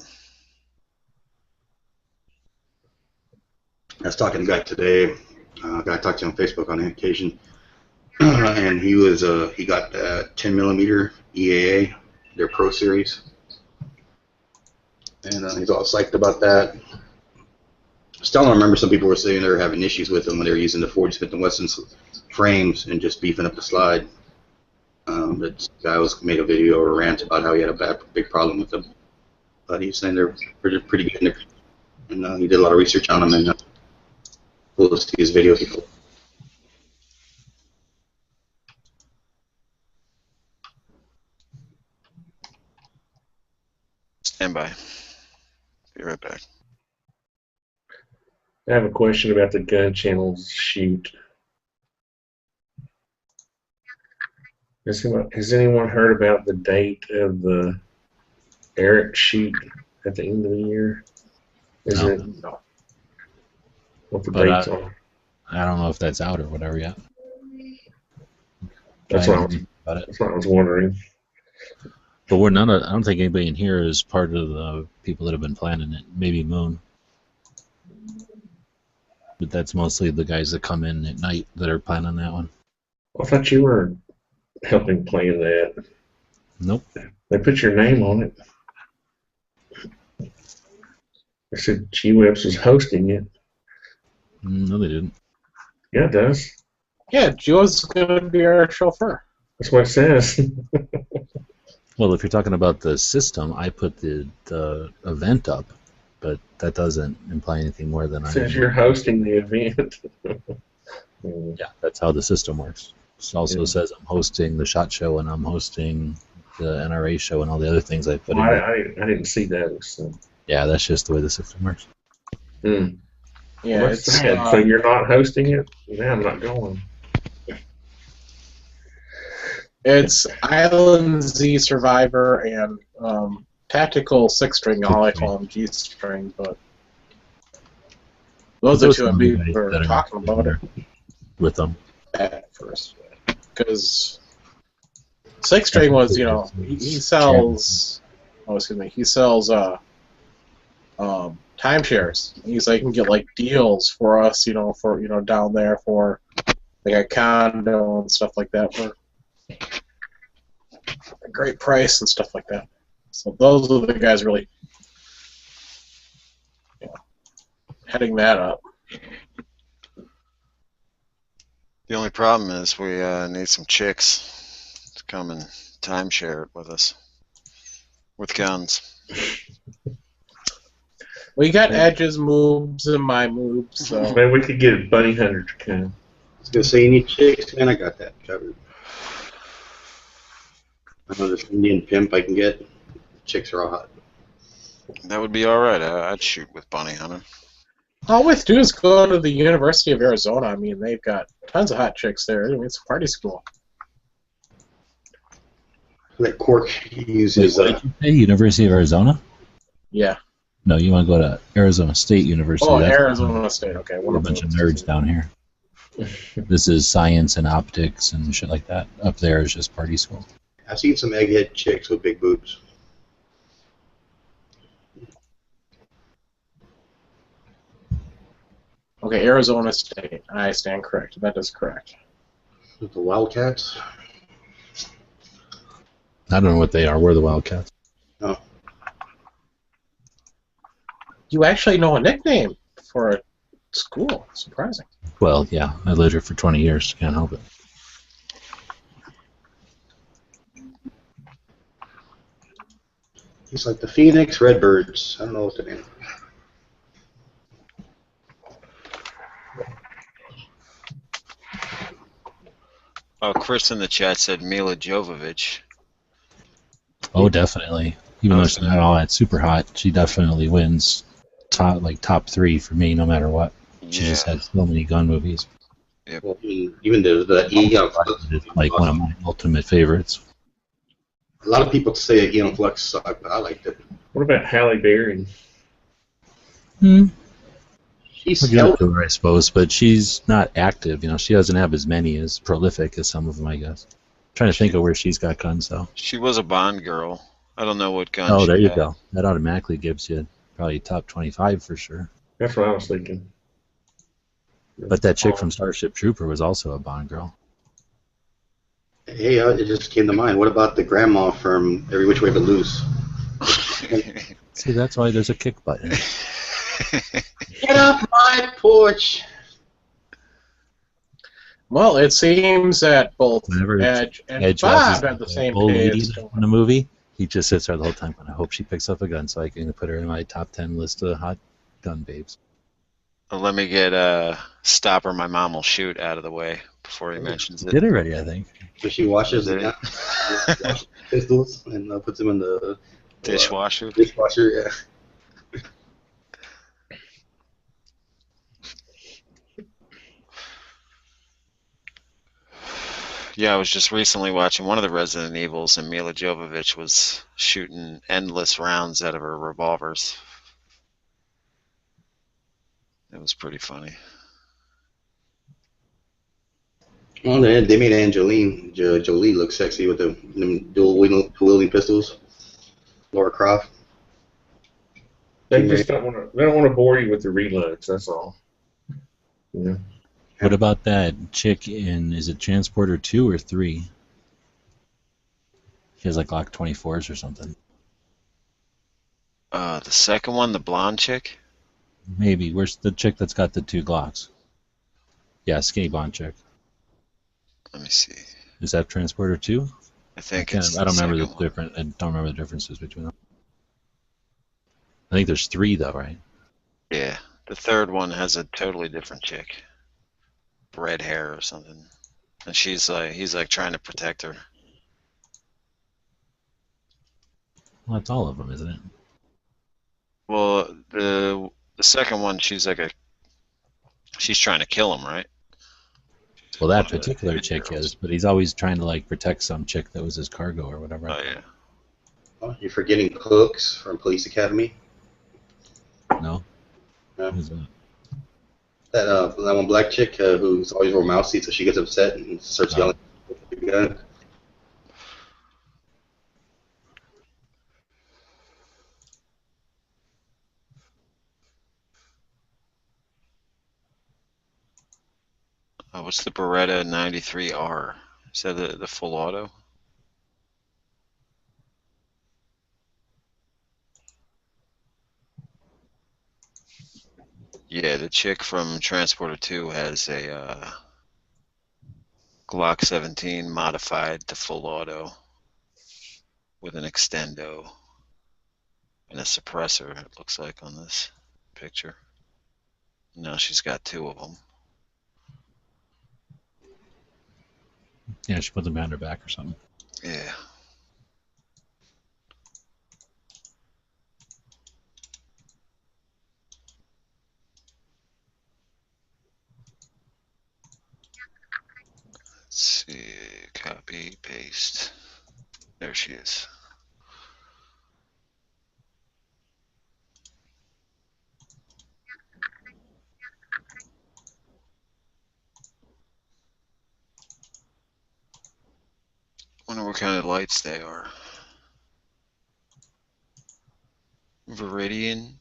I was talking to a guy today. A guy I talked to on Facebook on occasion, and he got that 10 millimeter EAA, their Pro Series, and he's all psyched about that. Still, I remember some people were saying they were having issues with them when they were using the 40 Smith & Wesson frames and just beefing up the slide. But guy made a video or a rant about how he had a big problem with them. But he's saying they're pretty good, and he did a lot of research on them, and we'll see his video before. Stand by. Be right back. I have a question about the gun channel's shoot. Has anyone heard about the date of the Eric shoot at the end of the year? No. What the dates are? I don't know if that's out or whatever yet. That's what I was wondering. But I don't think anybody in here is part of the people that have been planning it. Maybe Moon. But that's mostly the guys that come in at night that are planning that one. I thought you were helping plan that. Nope. They put your name on it. They said G-Webs was hosting it. No, they didn't. Yeah, it does. Yeah, Joe's gonna be our chauffeur. That's what it says. Well, if you're talking about the system, I put the event up, but that doesn't imply anything more than It I says am. you're hosting the event. Yeah, that's how the system works. It also Yeah. says I'm hosting the SHOT Show and I'm hosting the NRA show and all the other things I put in. I didn't see those. So. Yeah, that's just the way the system works. Hmm. Yeah, Well, it's that's sad. So you're not hosting it? Yeah, I'm not going. it's Island Z Survivor and Tactical Six String. All I call them G String, but those are two we were talking about it with them at first, because Six String was, he sells. Oh, excuse me. He sells timeshares. He's like, can get like deals for us, for down there for like a condo and stuff like that for a great price and stuff like that. So those are the guys really heading that up. The only problem is we need some chicks to come and timeshare it with us with guns. We got Edge's moves and my moves, so Maybe we could get a bunny hunter to come. I was gonna say you need chicks, man. I got that covered. Another Indian pimp I can get. Chicks are all hot. That would be all right. I'd shoot with Bunny Hunter. all we have to do is go to the University of Arizona. I mean, they've got tons of hot chicks there. I mean, it's a party school. That Cork uses. What did you say? University of Arizona? Yeah. No, you want to go to Arizona State University. Oh, That's Arizona State. Okay. a bunch of nerds down here. This is science and optics and shit like that. Up there is just party school. I've seen some egghead chicks with big boobs. Okay, Arizona State. I stand corrected. That is correct. With the Wildcats. I don't know what they are. We're the Wildcats. Oh, You actually know a nickname for a school. Surprising. Well, yeah, I lived here for 20 years. Can't help it. he's like the Phoenix Redbirds. I don't know what the name. Oh, Chris in the chat said Mila Jovovich. Oh, definitely. Even though she's not all that super hot, she definitely wins top three for me, no matter what. She just had so many gun movies. Yep. Well, even the Eon Flux. It's like one of my ultimate favorites. A lot of people say Eon Flux sucked, but I liked it. What about Halle Berry? She's I'll give it to her, I suppose, but she's not active. She doesn't have as many as prolific as some of them, I guess. Trying to think of where she's got guns, though. She was a Bond girl. I don't know what gun. Oh, there she you had. go. That automatically gives you probably top 25 for sure. That's what I was thinking. But that chick from Starship Trooper was also a Bond girl. Hey, it just came to mind. What about the grandma from Every Which Way But Loose? See, that's why there's a kick button. Get off my porch! Well, it seems that both Whenever Edge and Edge Bob watches have the same old lady page. in a movie, he just sits there the whole time. And I hope she picks up a gun so I can put her in my top 10 list of hot gun babes. Well, let me get Stop or My Mom Will Shoot out of the way before he mentions it. Did already, I think. So she washes Did the it? washes pistols and puts them in the Dishwasher. dishwasher. Yeah. Yeah, I was just recently watching one of the Resident Evils, and Mila Jovovich was shooting endless rounds out of her revolvers. It was pretty funny. Well, they made Angelina Jolie look sexy with them dual wielding pistols. Laura Croft. They just don't want to. They don't want to bore you with the reloads. That's all. Yeah. What about that chick in, is it Transporter 2 or 3? She has like Glock 24s or something. The second one, the blonde chick. Maybe. Where's the chick that's got the two Glocks? Yeah, skinny blonde chick. Let me see. Is that Transporter 2? I think I it's the don't remember the second one. I don't remember the differences between them. I think there's three though, right? Yeah, the third one has a totally different chick, red hair or something, and he's like trying to protect her. Well, that's all of them, isn't it? Well, the second one, she's trying to kill him, right? Well, that particular chick is, but he's always trying to like protect some chick that was his cargo or whatever. Oh yeah. Oh, you're forgetting Hooks from Police Academy. No? No. Who's that? That one black chick who's always real mousy, so she gets upset and starts Oh. yelling at the gun. What's the Beretta 93R? Is that the full auto? Yeah, the chick from Transporter 2 has a Glock 17 modified to full auto with an extendo and a suppressor, it looks like on this picture. Now she's got two of them. Yeah, she put them behind her back or something. Yeah. Let's see. Copy, paste. There she is. Wonder what kind of lights they are. Viridian.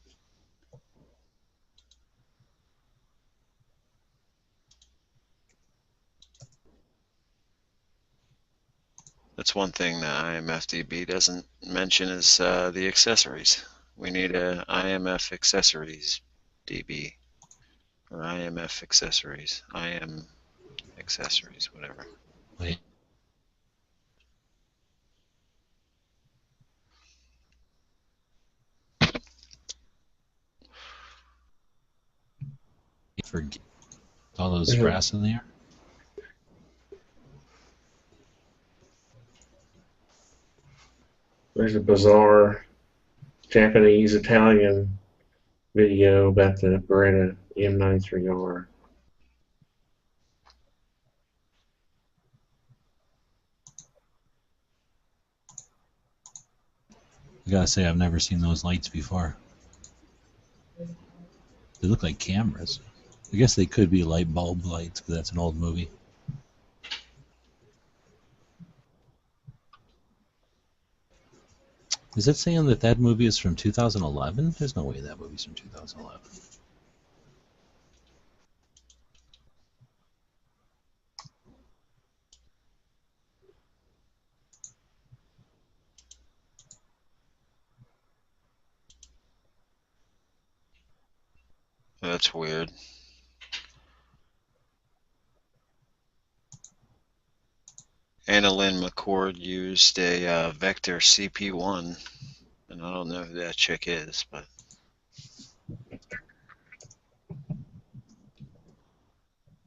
That's one thing that IMFDB doesn't mention is the accessories. We need a IMF accessories DB or IMF accessories, IM accessories, whatever. Wait. Forget all those brass in there. There's a bizarre Japanese Italian video about the Beretta M93R. I gotta say, I've never seen those lights before. They look like cameras. I guess they could be light bulb lights because that's an old movie. Is it saying that that movie is from 2011? There's no way that movie's from 2011. That's weird. Annalyn McCord used a Vector CP1, and I don't know who that chick is, but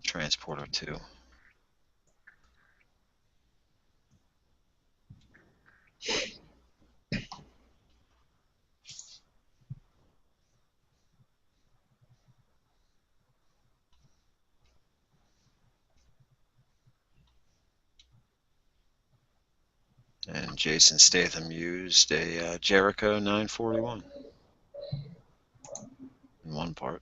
Transporter 2. And Jason Statham used a Jericho 941 in one part.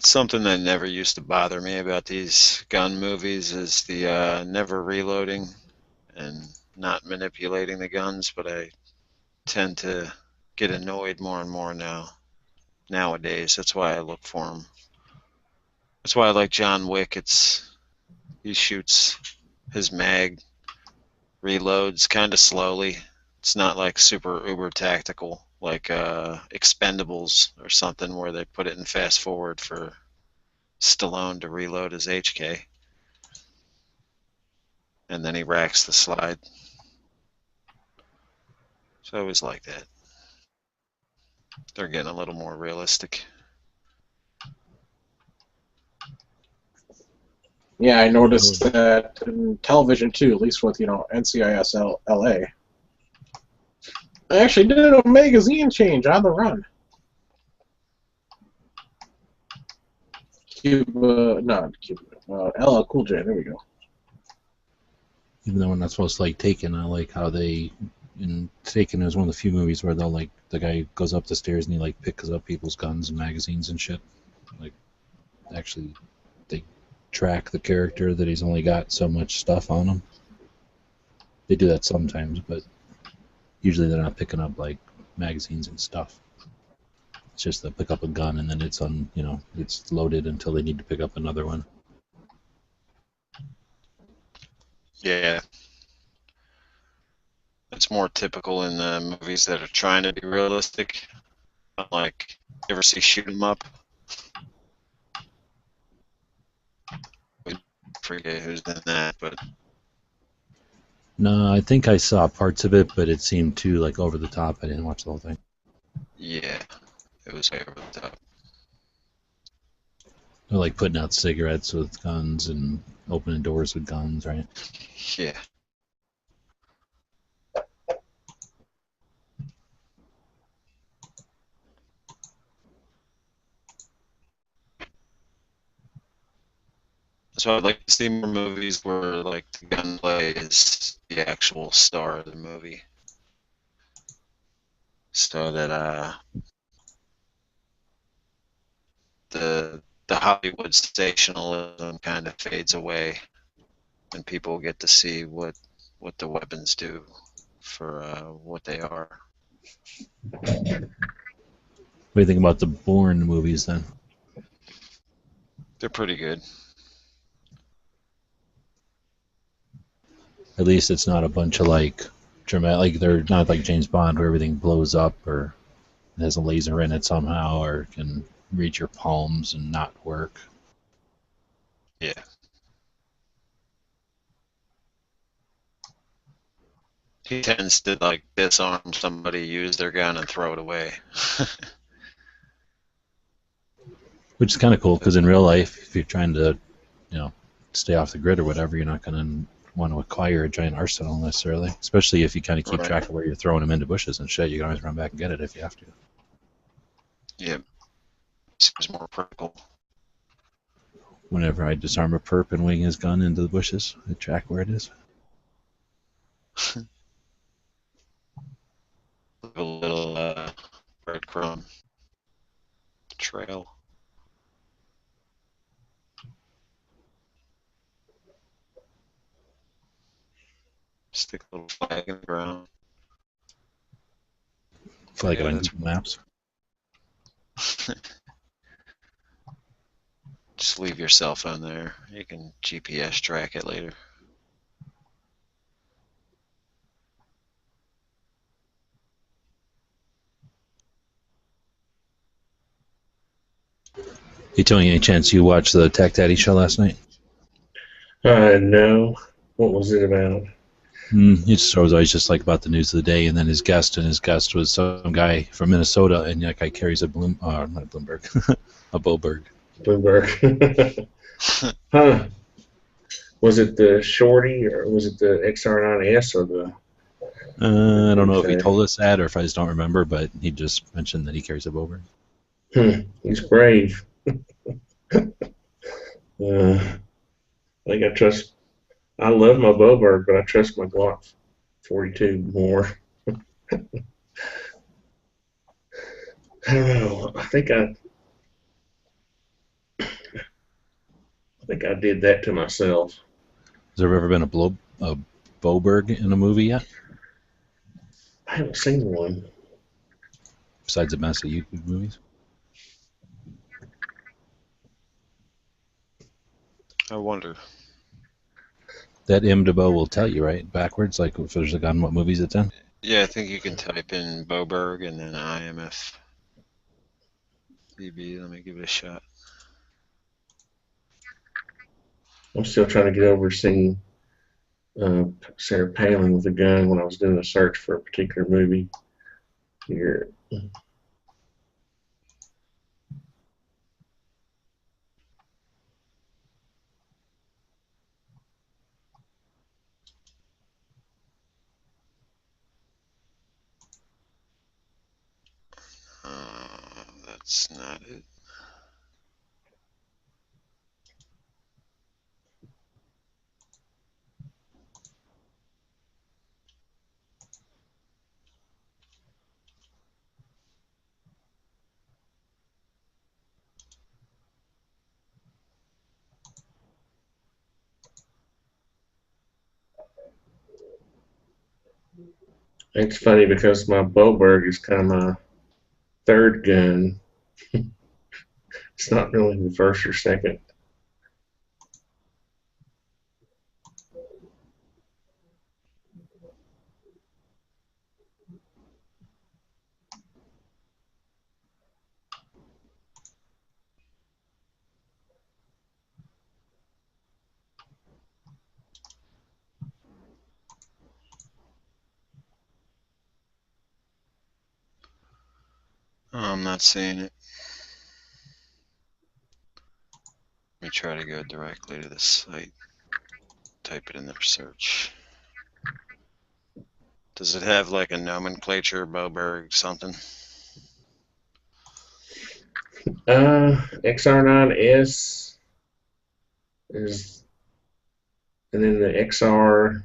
Something that never used to bother me about these gun movies is the never reloading and not manipulating the guns, but I tend to get annoyed more and more nowadays. That's why I look for them. That's why I like John Wick. He shoots his mag, reloads kind of slowly. It's not like super uber tactical like Expendables or something where they put it in fast forward for Stallone to reload his HK, and then he racks the slide. So I always like that. They're getting a little more realistic. Yeah, I noticed that in television too, at least with, NCIS LA. I actually did a magazine change on the run. Not Cuba, LL Cool J, there we go. Even though we're not supposed to like Taken, I like how they in Taken is one of the few movies where they'll like the guy goes up the stairs and he like picks up people's guns and magazines and shit. Like actually they track the character that he's only got so much stuff on him. They do that sometimes, but usually they're not picking up like magazines and stuff. It's just they'll pick up a gun and then it's loaded until they need to pick up another one. Yeah. It's more typical in movies that are trying to be realistic. Like, you ever see Shoot 'Em Up? I forget who's in that, but No, I think I saw parts of it, but it seemed too like over the top. I didn't watch the whole thing. yeah, it was way over the top. They're like putting out cigarettes with guns and opening doors with guns, right? Yeah. So I'd like to see more movies where like the gunplay is the actual star of the movie, so that the Hollywood sensationalism kind of fades away, and people get to see what the weapons do for what they are. What do you think about the Bourne movies then? They're pretty good. At least it's not a bunch of like dramatic. Like they're not like James Bond where everything blows up or has a laser in it somehow or can reach your palms and not work. Yeah. He tends to like disarm somebody, use their gun, and throw it away. Which is kind of cool because in real life, if you're trying to, stay off the grid or whatever, you're not going to want to acquire a giant arsenal necessarily. Especially if you kind of keep Right. track of where you're throwing them into bushes and shit. You can always run back and get it if you have to. Yeah. Seems more practical. Whenever I disarm a perp and wing his gun into the bushes, I track where it is. A little breadcrumb trail. Stick a little flag in the ground. Flag it Yeah, on that's- Google Maps. Just leave your cell phone there. You can GPS track it later. Hey Tony, any chance you watched the Tech Daddy show last night? No. What was it about? He just was always just like about the news of the day, and then his guest was some guy from Minnesota, and that guy carries a not a Bloomberg, a Boberg. Bloomberg. Huh. Was it the Shorty or was it the XR9S or the? I don't know if he told us that or if I just don't remember, but he just mentioned that he carries a Boberg. He's brave. I think I trust. I love my Boberg, but I trust my Glock 42 more. I don't know. I think I did that to myself. Has there ever been a Boberg in a movie yet? I haven't seen one. Besides the mess of YouTube movies? I wonder. That IMDb will tell you, right? Backwards, like if there's a gun, what movies it's in. Yeah, I think you can type in Boberg and then IMFDB. Let me give it a shot. I'm still trying to get over seeing Sarah Palin with a gun when I was doing a search for a particular movie. Here. That's not it. It's funny because my Boberg is kind of my third gun. It's not really the first or second. Oh, I'm not seeing it. Let me try to go directly to the site. Type it in their search. Does it have like a nomenclature, Boberg something? XR9S is, and then the XR,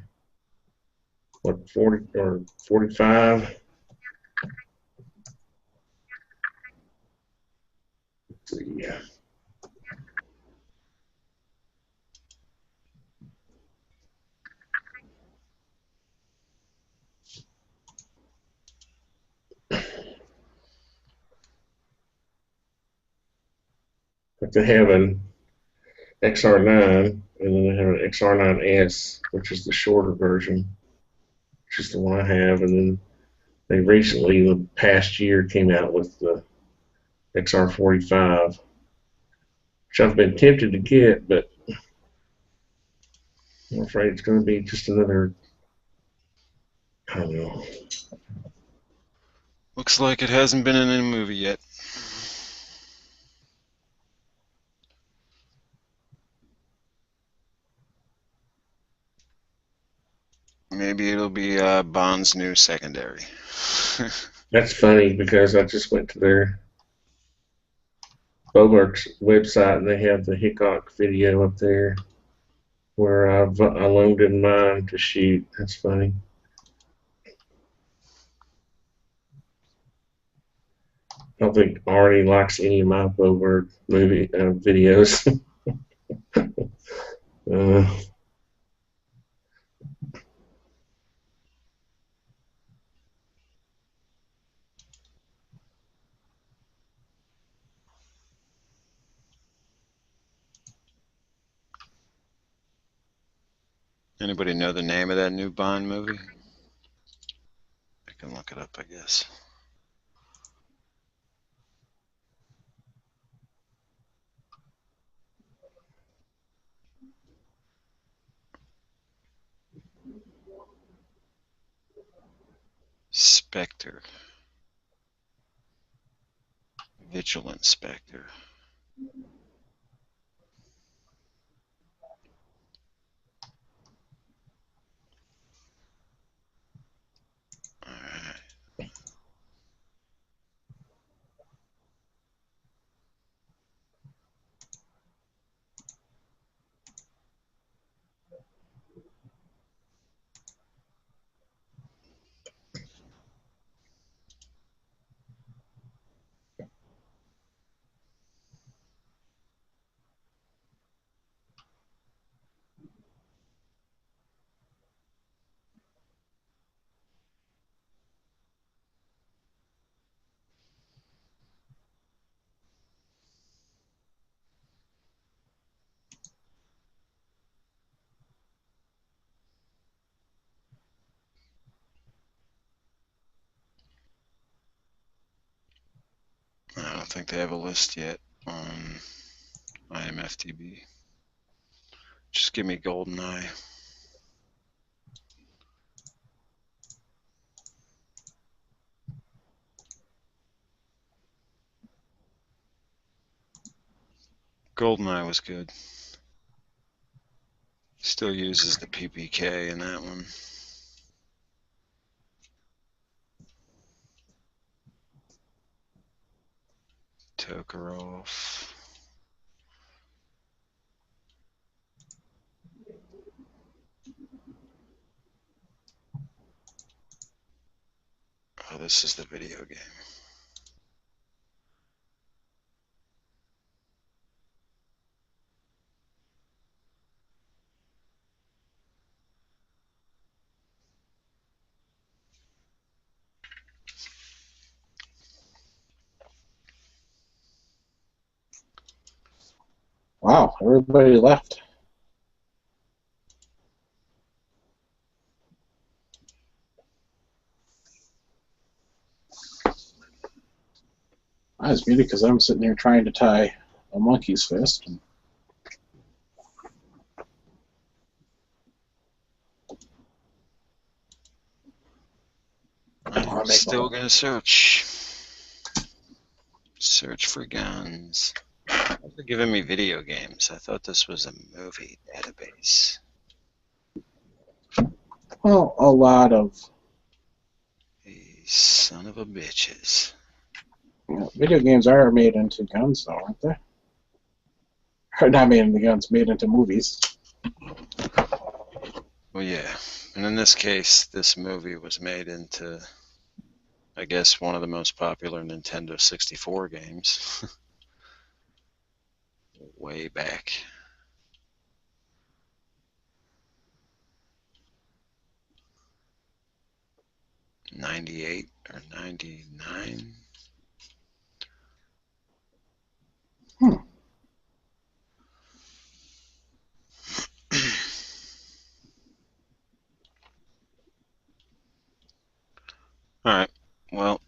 what, 40 or 45? Let's see. But they have an XR9, and then they have an XR9S, which is the shorter version, which is the one I have, and then they recently, the past year, came out with the XR45, which I've been tempted to get, but I'm afraid it's going to be just another, I don't know. Looks like it hasn't been in a movie yet. Maybe it'll be Bond's new secondary. That's funny because I just went to their Bobert's website and they have the Hickok video up there where I loaned in mine to shoot. That's funny. I don't think Arnie likes any of my Bobert movie videos. uh, Anybody know the name of that new Bond movie? I can look it up, I guess. Spectre. Vigilant Spectre. Alright. don't think they have a list yet on IMFDB. Just give me GoldenEye. GoldenEye was good. Still uses the PPK in that one. Tokarov. Oh, this is the video game. Wow, everybody left. I was muted because I'm sitting here trying to tie a monkey's fist. I'm still gonna search. Search for guns. They're giving me video games. I thought this was a movie database. Well, a lot of These son of a bitches. video games are made into guns, though, aren't they? Or not made into guns, made into movies. Well, yeah. And in this case, this movie was made into, I guess, one of the most popular Nintendo 64 games. Way back. '98 or '99. All right. Well,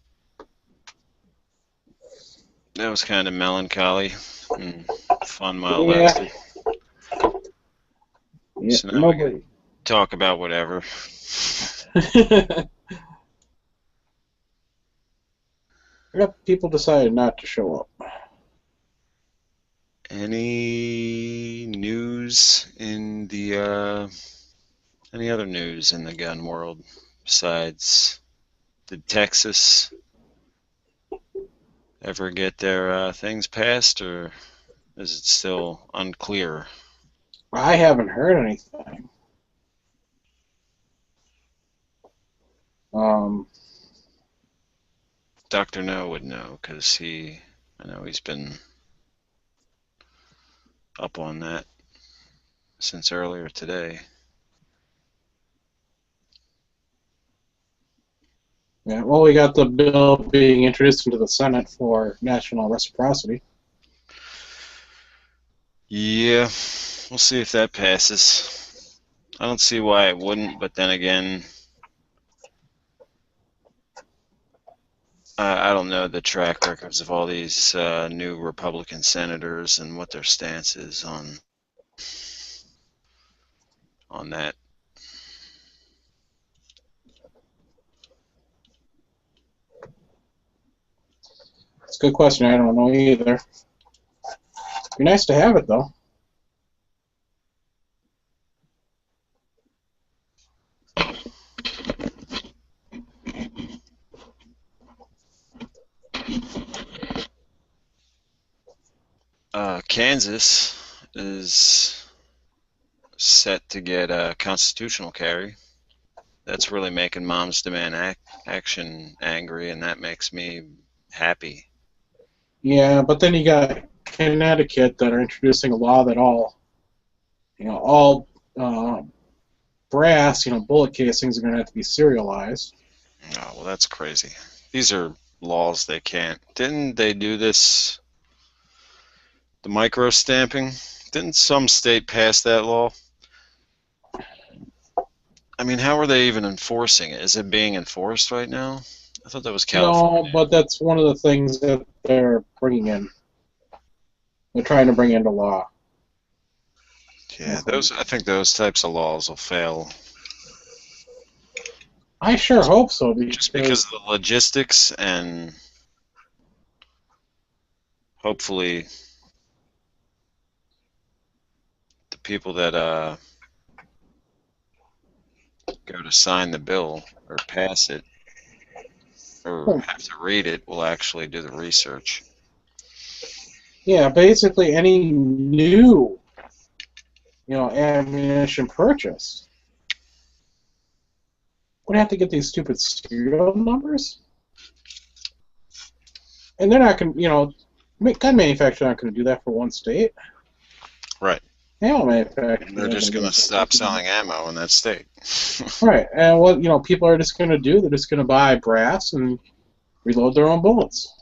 that was kind of melancholy and fun while it lasted. Yeah, So now we can talk about whatever. I got people decided not to show up. Any news in the any other news in the gun world besides did Texas ever get their things passed, or is it still unclear? I haven't heard anything. Dr. No would know because I know he's been up on that since earlier today. Yeah, well, we got the bill being introduced into the Senate for national reciprocity. Yeah, we'll see if that passes. I don't see why it wouldn't, but then again, I don't know the track records of all these new Republican senators and what their stance is on that. It's a good question. I don't know either. Be nice to have it, though. Kansas is set to get a constitutional carry. That's really making Moms Demand Action angry, and that makes me happy. Yeah, but then you got Connecticut that are introducing a law that all brass, bullet casings are going to have to be serialized. Oh, well, that's crazy. These are laws they can't. Didn't they do this? The micro stamping? Didn't some state pass that law? I mean, how are they even enforcing it? Is it being enforced right now? I thought that was No, California. but that's one of the things that they're bringing in. They're trying to bring into law. Yeah, those. I think those types of laws will fail I sure hope so just because because of the logistics and hopefully the people that go to sign the bill or pass it or have to read it will actually do the research. yeah, basically any new ammunition purchased would have to get these stupid serial numbers, and they're not going. Gun manufacturers aren't going to do that for one state. Right. Ammo manufacturers They're aren't going just to do going to that for stop one state. selling ammo in that state. Right, and what people are just going to do, they're just going to buy brass and reload their own bullets.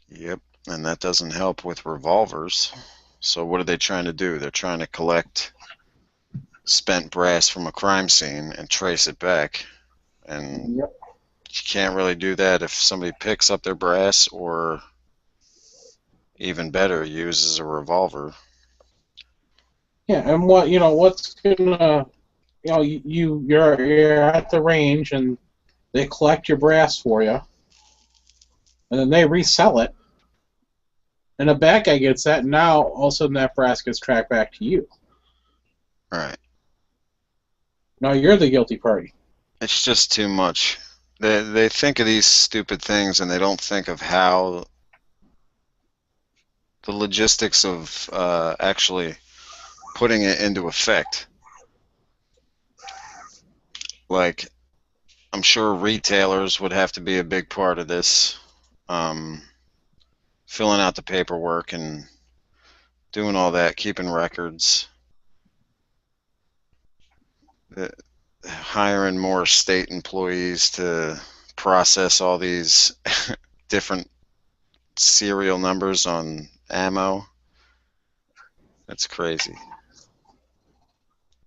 Yep, and that doesn't help with revolvers. So what are they trying to do? They're trying to collect spent brass from a crime scene and trace it back. And Yep. you can't really do that if somebody picks up their brass or even better, uses a revolver. Yeah, and what's gonna you're at the range and they collect your brass for you, and then they resell it, and a bad guy gets that, and now all of a sudden that brass gets tracked back to you. Right. Now you're the guilty party. It's just too much. They think of these stupid things and they don't think of how the logistics of actually putting it into effect. Like, I'm sure retailers would have to be a big part of this. Um, Filling out the paperwork and doing all that, keeping records, hiring more state employees to process all these different serial numbers on ammo. That's crazy.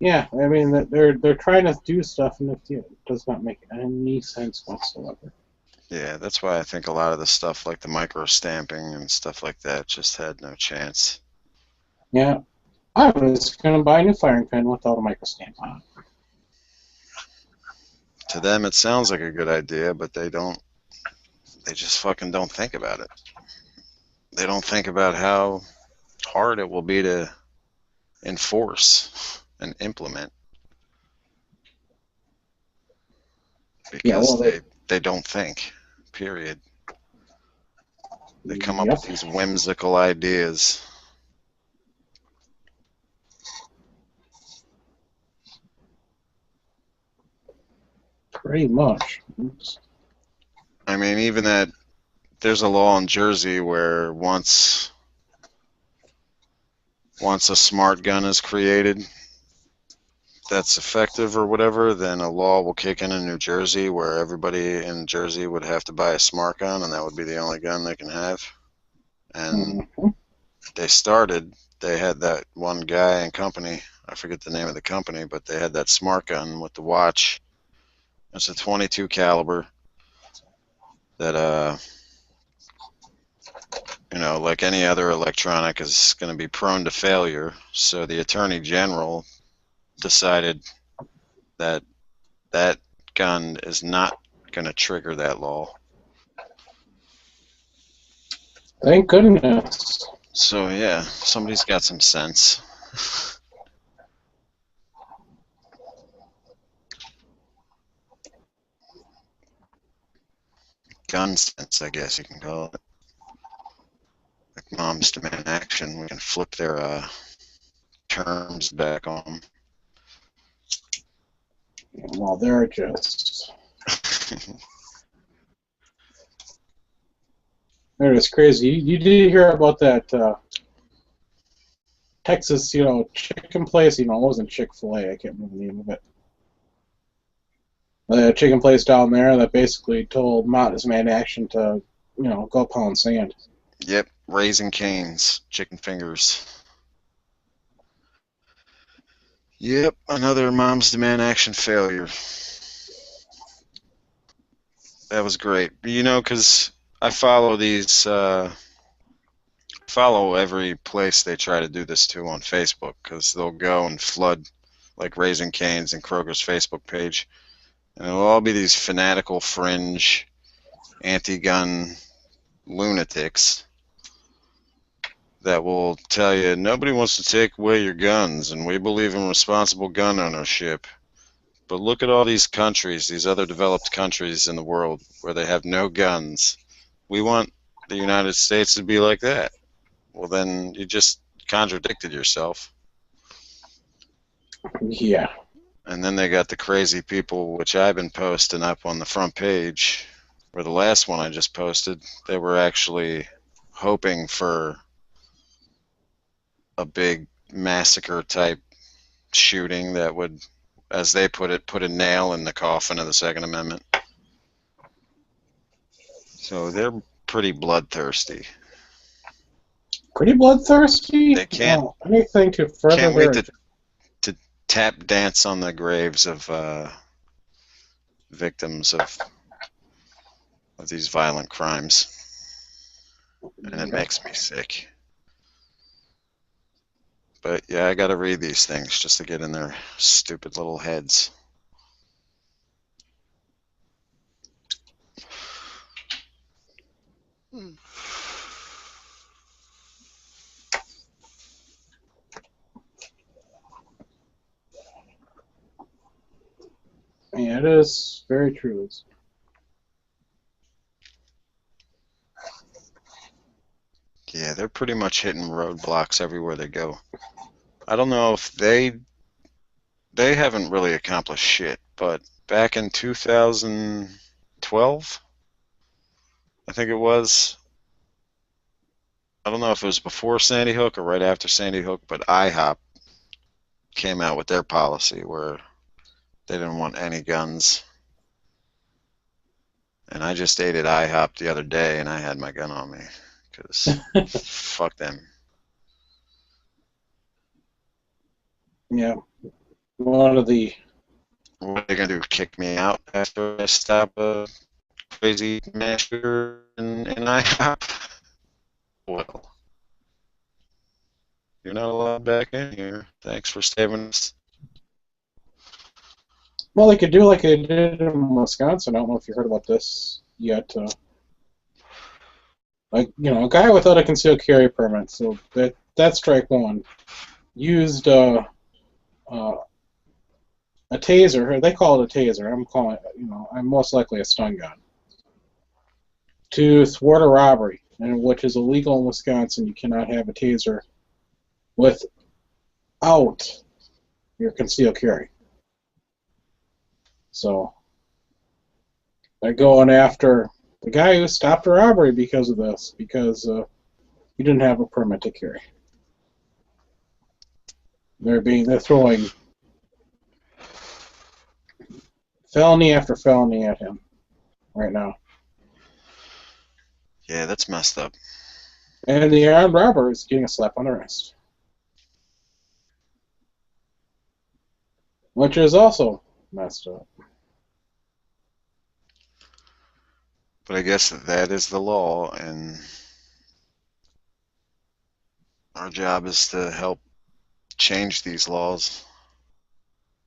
Yeah, I mean they're trying to do stuff, and it does not make any sense whatsoever. Yeah, that's why I think a lot of the stuff like the micro stamping and stuff like that just had no chance. Yeah, I was gonna buy a new firing pin without a microstamp on it. To them, it sounds like a good idea, but they don't. They just fucking don't think about it. They don't think about how hard it will be to enforce and implement Yeah, because well, they don't think. Period. They come up yep, with these whimsical ideas. pretty much. I mean, even that there's a law in Jersey where once a smart gun is created that's effective or whatever, then a law will kick in New Jersey where everybody in Jersey would have to buy a smart gun and that would be the only gun they can have. And Mm-hmm. they had that one guy and company, I forget the name of the company, but they had that smart gun with the watch. It's a 22 caliber that like any other electronic is going to be prone to failure. So the Attorney General decided that that gun is not going to trigger that law. Thank goodness. So yeah, somebody's got some sense. Gun sense, I guess you can call it. Like moms demand action. We can flip their terms back on them. Well, they're just crazy. You did hear about that Texas, chicken place? It wasn't Chick-fil-A. I can't remember the name of it. The chicken place down there that basically told Mountain's Man Action to, go pound sand. Yep, Raising Cane's, chicken fingers. Yep, another mom's demand action failure. That was great. You know, because I follow follow every place they try to do this to on Facebook, because they'll go and flood like Raising Cane's and Kroger's Facebook page, and it'll all be these fanatical fringe anti-gun lunatics that will tell you nobody wants to take away your guns and we believe in responsible gun ownership. But look at all these countries, these other developed countries in the world where they have no guns. We want the United States to be like that. Well, then you just contradicted yourself. Yeah. And then they got the crazy people, which I've been posting up on the front page, where the last one I just posted, they were actually hoping for a big massacre type shooting that would, as they put it, put a nail in the coffin of the Second Amendment. So they're pretty bloodthirsty. Pretty bloodthirsty? They can't Anything to further wait their... to tap dance on the graves of victims of these violent crimes, and it makes me sick. But yeah, I gotta read these things just to get in their stupid little heads. Yeah, it is very true. Yeah, they're pretty much hitting roadblocks everywhere they go. I don't know if they haven't really accomplished shit, but back in 2012, I think it was. I don't know if it was before Sandy Hook or right after Sandy Hook, but IHOP came out with their policy where they didn't want any guns. And I just ate at IHOP the other day, and I had my gun on me because fuck them. Yeah. One of the... What are they gonna do? Kick me out after I stop a crazy massacre in IHOP? Well, you're not allowed back in here. Thanks for saving us. Well, they could do like they did in Wisconsin. I don't know if you heard about this yet. A guy without a concealed carry permit. So that's strike one. Used a taser. Or they call it a taser. I'm calling it. I'm most likely a stun gun. To thwart a robbery, and which is illegal in Wisconsin. You cannot have a taser without your concealed carry. So they're going after the guy who stopped a robbery because of this, because he didn't have a permit to carry. They're throwing felony after felony at him right now. Yeah, that's messed up. And the armed robber is getting a slap on the wrist, which is also messed up. But I guess that is the law, and our job is to help change these laws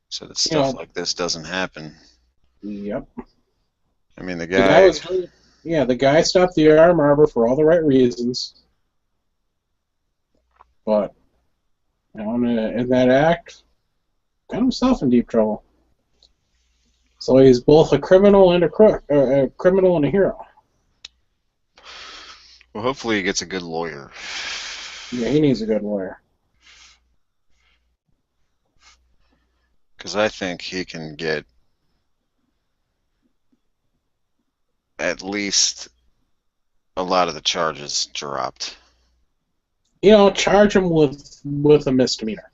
so that stuff like this doesn't happen. Yep. I mean, the guy stopped the armed robber for all the right reasons, but in that act, got himself in deep trouble. So he's both a criminal and a criminal and a hero. Well, hopefully he gets a good lawyer. Yeah, he needs a good lawyer. Because I think he can get at least a lot of the charges dropped. Charge him with a misdemeanor.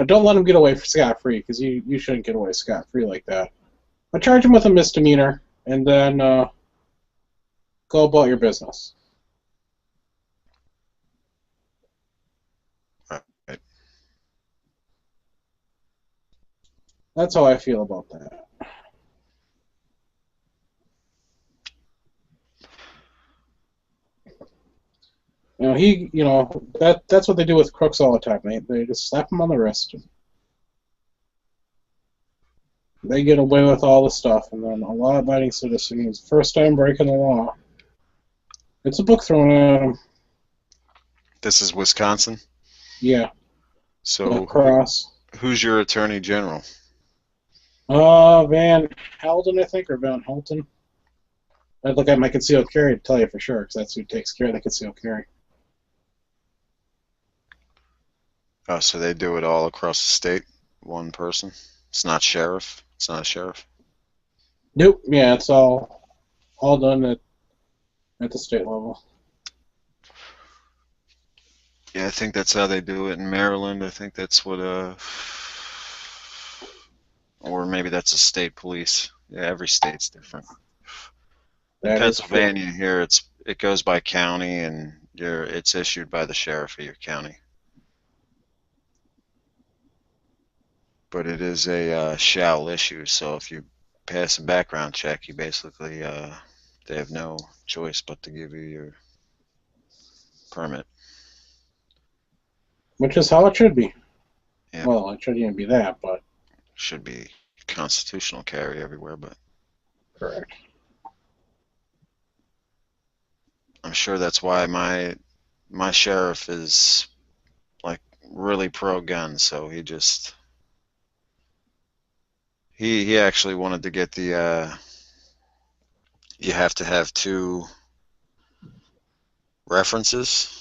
Don't let him get away scot-free, because you shouldn't get away scot-free like that. But charge him with a misdemeanor, and then go about your business. Right. That's how I feel about that. That's what they do with crooks all the time. They just slap them on the wrist. They get away with all the stuff, and then a law-abiding citizen who's first time breaking the law. It's a book thrown at him. This is Wisconsin. Yeah, So across. who's your attorney general? Van Helden, I think, or Van Houten. I'd look at my concealed carry to tell you for sure, because that's who takes care of the concealed carry. Oh, so they do it all across the state, one person. It's not sheriff. It's not a sheriff. Nope. Yeah, it's all done at the state level. Yeah, I think that's how they do it in Maryland. I think that's what or maybe that's a state police. Yeah, every state's different. In That is true. Pennsylvania here it goes by county and it's issued by the sheriff of your county. But it is a shall issue, so if you pass a background check, you basically they have no choice but to give you your permit. Which is how it should be. Yeah. Well, it shouldn't even be that, but Should be constitutional carry everywhere, but correct. I'm sure that's why my sheriff is like really pro gun, so he actually wanted to get the you have to have two references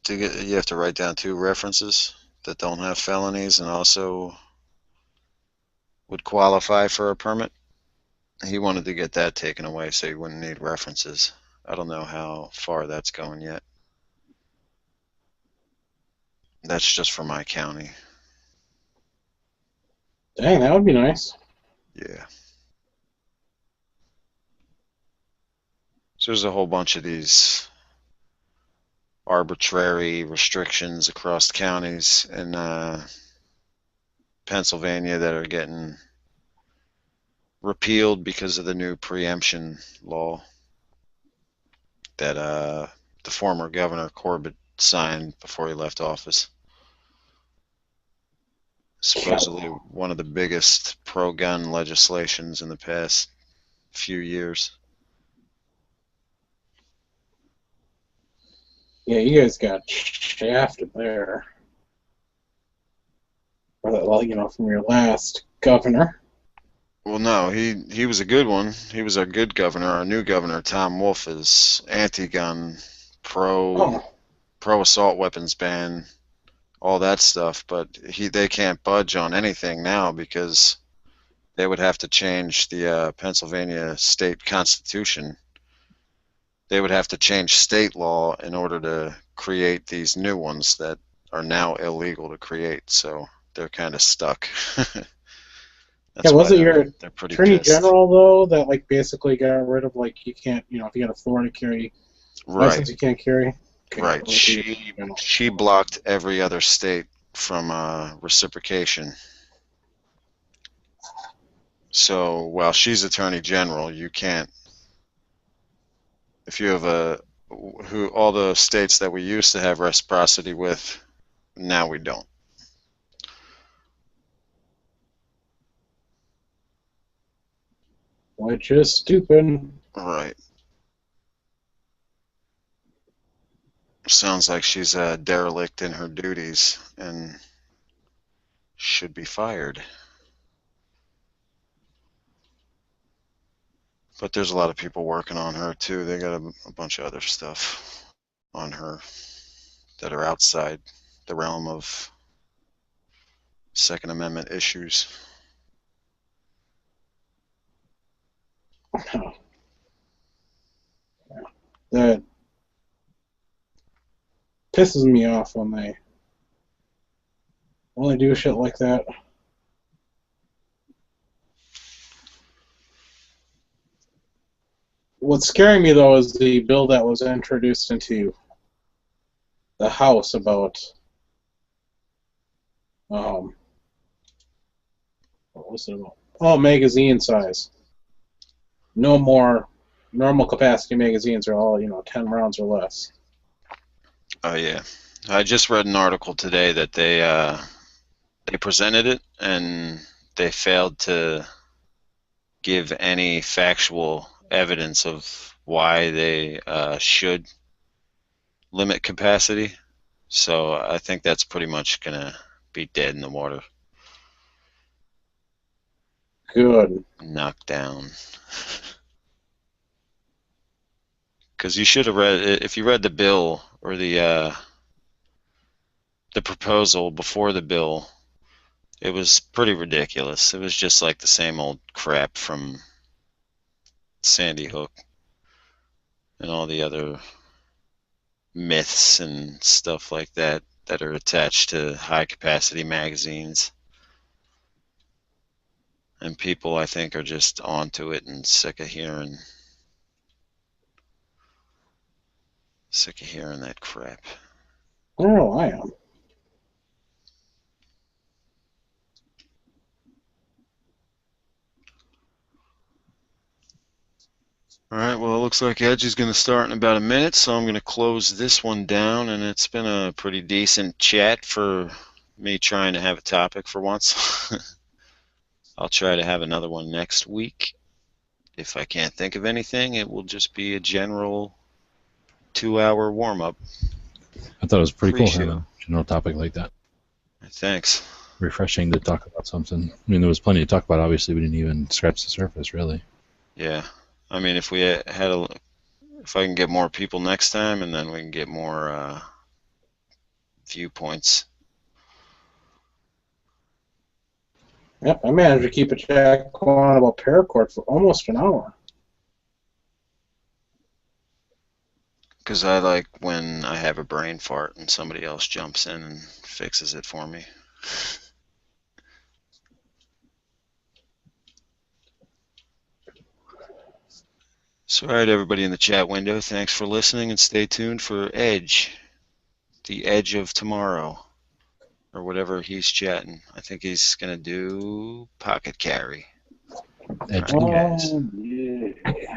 you have to write down two references that don't have felonies and also would qualify for a permit. He wanted to get that taken away so he wouldn't need references. I don't know how far that's going yet. That's just for my county. Dang, that would be nice. Yeah. So there's a whole bunch of these arbitrary restrictions across counties in Pennsylvania that are getting repealed because of the new preemption law that the former Governor Corbett signed before he left office. Supposedly one of the biggest pro-gun legislations in the past few years. Yeah, you guys got shafted there. Well, from your last governor. Well, no, he was a good one. He was our good governor. Our new governor, Tom Wolf, is anti-gun, pro assault weapons ban, all that stuff. But they can't budge on anything now because they would have to change the Pennsylvania state constitution. They would have to change state law in order to create these new ones that are now illegal to create. So they're kind of stuck. That's was why it your they're pretty attorney pissed. general though that basically got rid of you can't if you got a Florida carry license Right, you can't carry? Okay, right. She blocked every other state from reciprocation. So while she's attorney general, you can't. If you have all the states that we used to have reciprocity with, now we don't. Which is stupid. Right. Sounds like she's a derelict in her duties and should be fired. But there's a lot of people working on her too. They got a bunch of other stuff on her that are outside the realm of Second Amendment issues. That pisses me off when they do shit like that. What's scaring me though is the bill that was introduced into the House about what was it about? Oh, magazine size. No more normal capacity magazines are all 10 rounds or less. Oh yeah, I just read an article today that they presented it and they failed to give any factual evidence of why they should limit capacity. So I think that's pretty much gonna be dead in the water, Good. knocked down. Because you should have read, if you read the bill or the proposal before the bill, it was pretty ridiculous. It was just like the same old crap from Sandy Hook and all the other myths and stuff like that that are attached to high capacity magazines. And people, I think, are just onto it and sick of hearing that crap. Oh, I am. All right, well, it looks like Edge is going to start in about a minute, so I'm going to close this one down, and it's been a pretty decent chat for me trying to have a topic for once. I'll try to have another one next week. If I can't think of anything, it will just be a general 2-hour warm-up I thought it was pretty cool having pre-show. a general topic like that. Thanks. Refreshing to talk about something. I mean, there was plenty to talk about. Obviously, we didn't even scratch the surface, really. Yeah, I mean, if I can get more people next time, and then we can get more viewpoints. Yep, I managed to keep a chat going about paracord for almost an hour. Because I like when I have a brain fart and somebody else jumps in and fixes it for me. So, all right, everybody in the chat window, thanks for listening and stay tuned for Edge, the Edge of Tomorrow, or whatever he's chatting. I think he's going to do Pocket Carry. Edge All right, guys. Oh, yeah.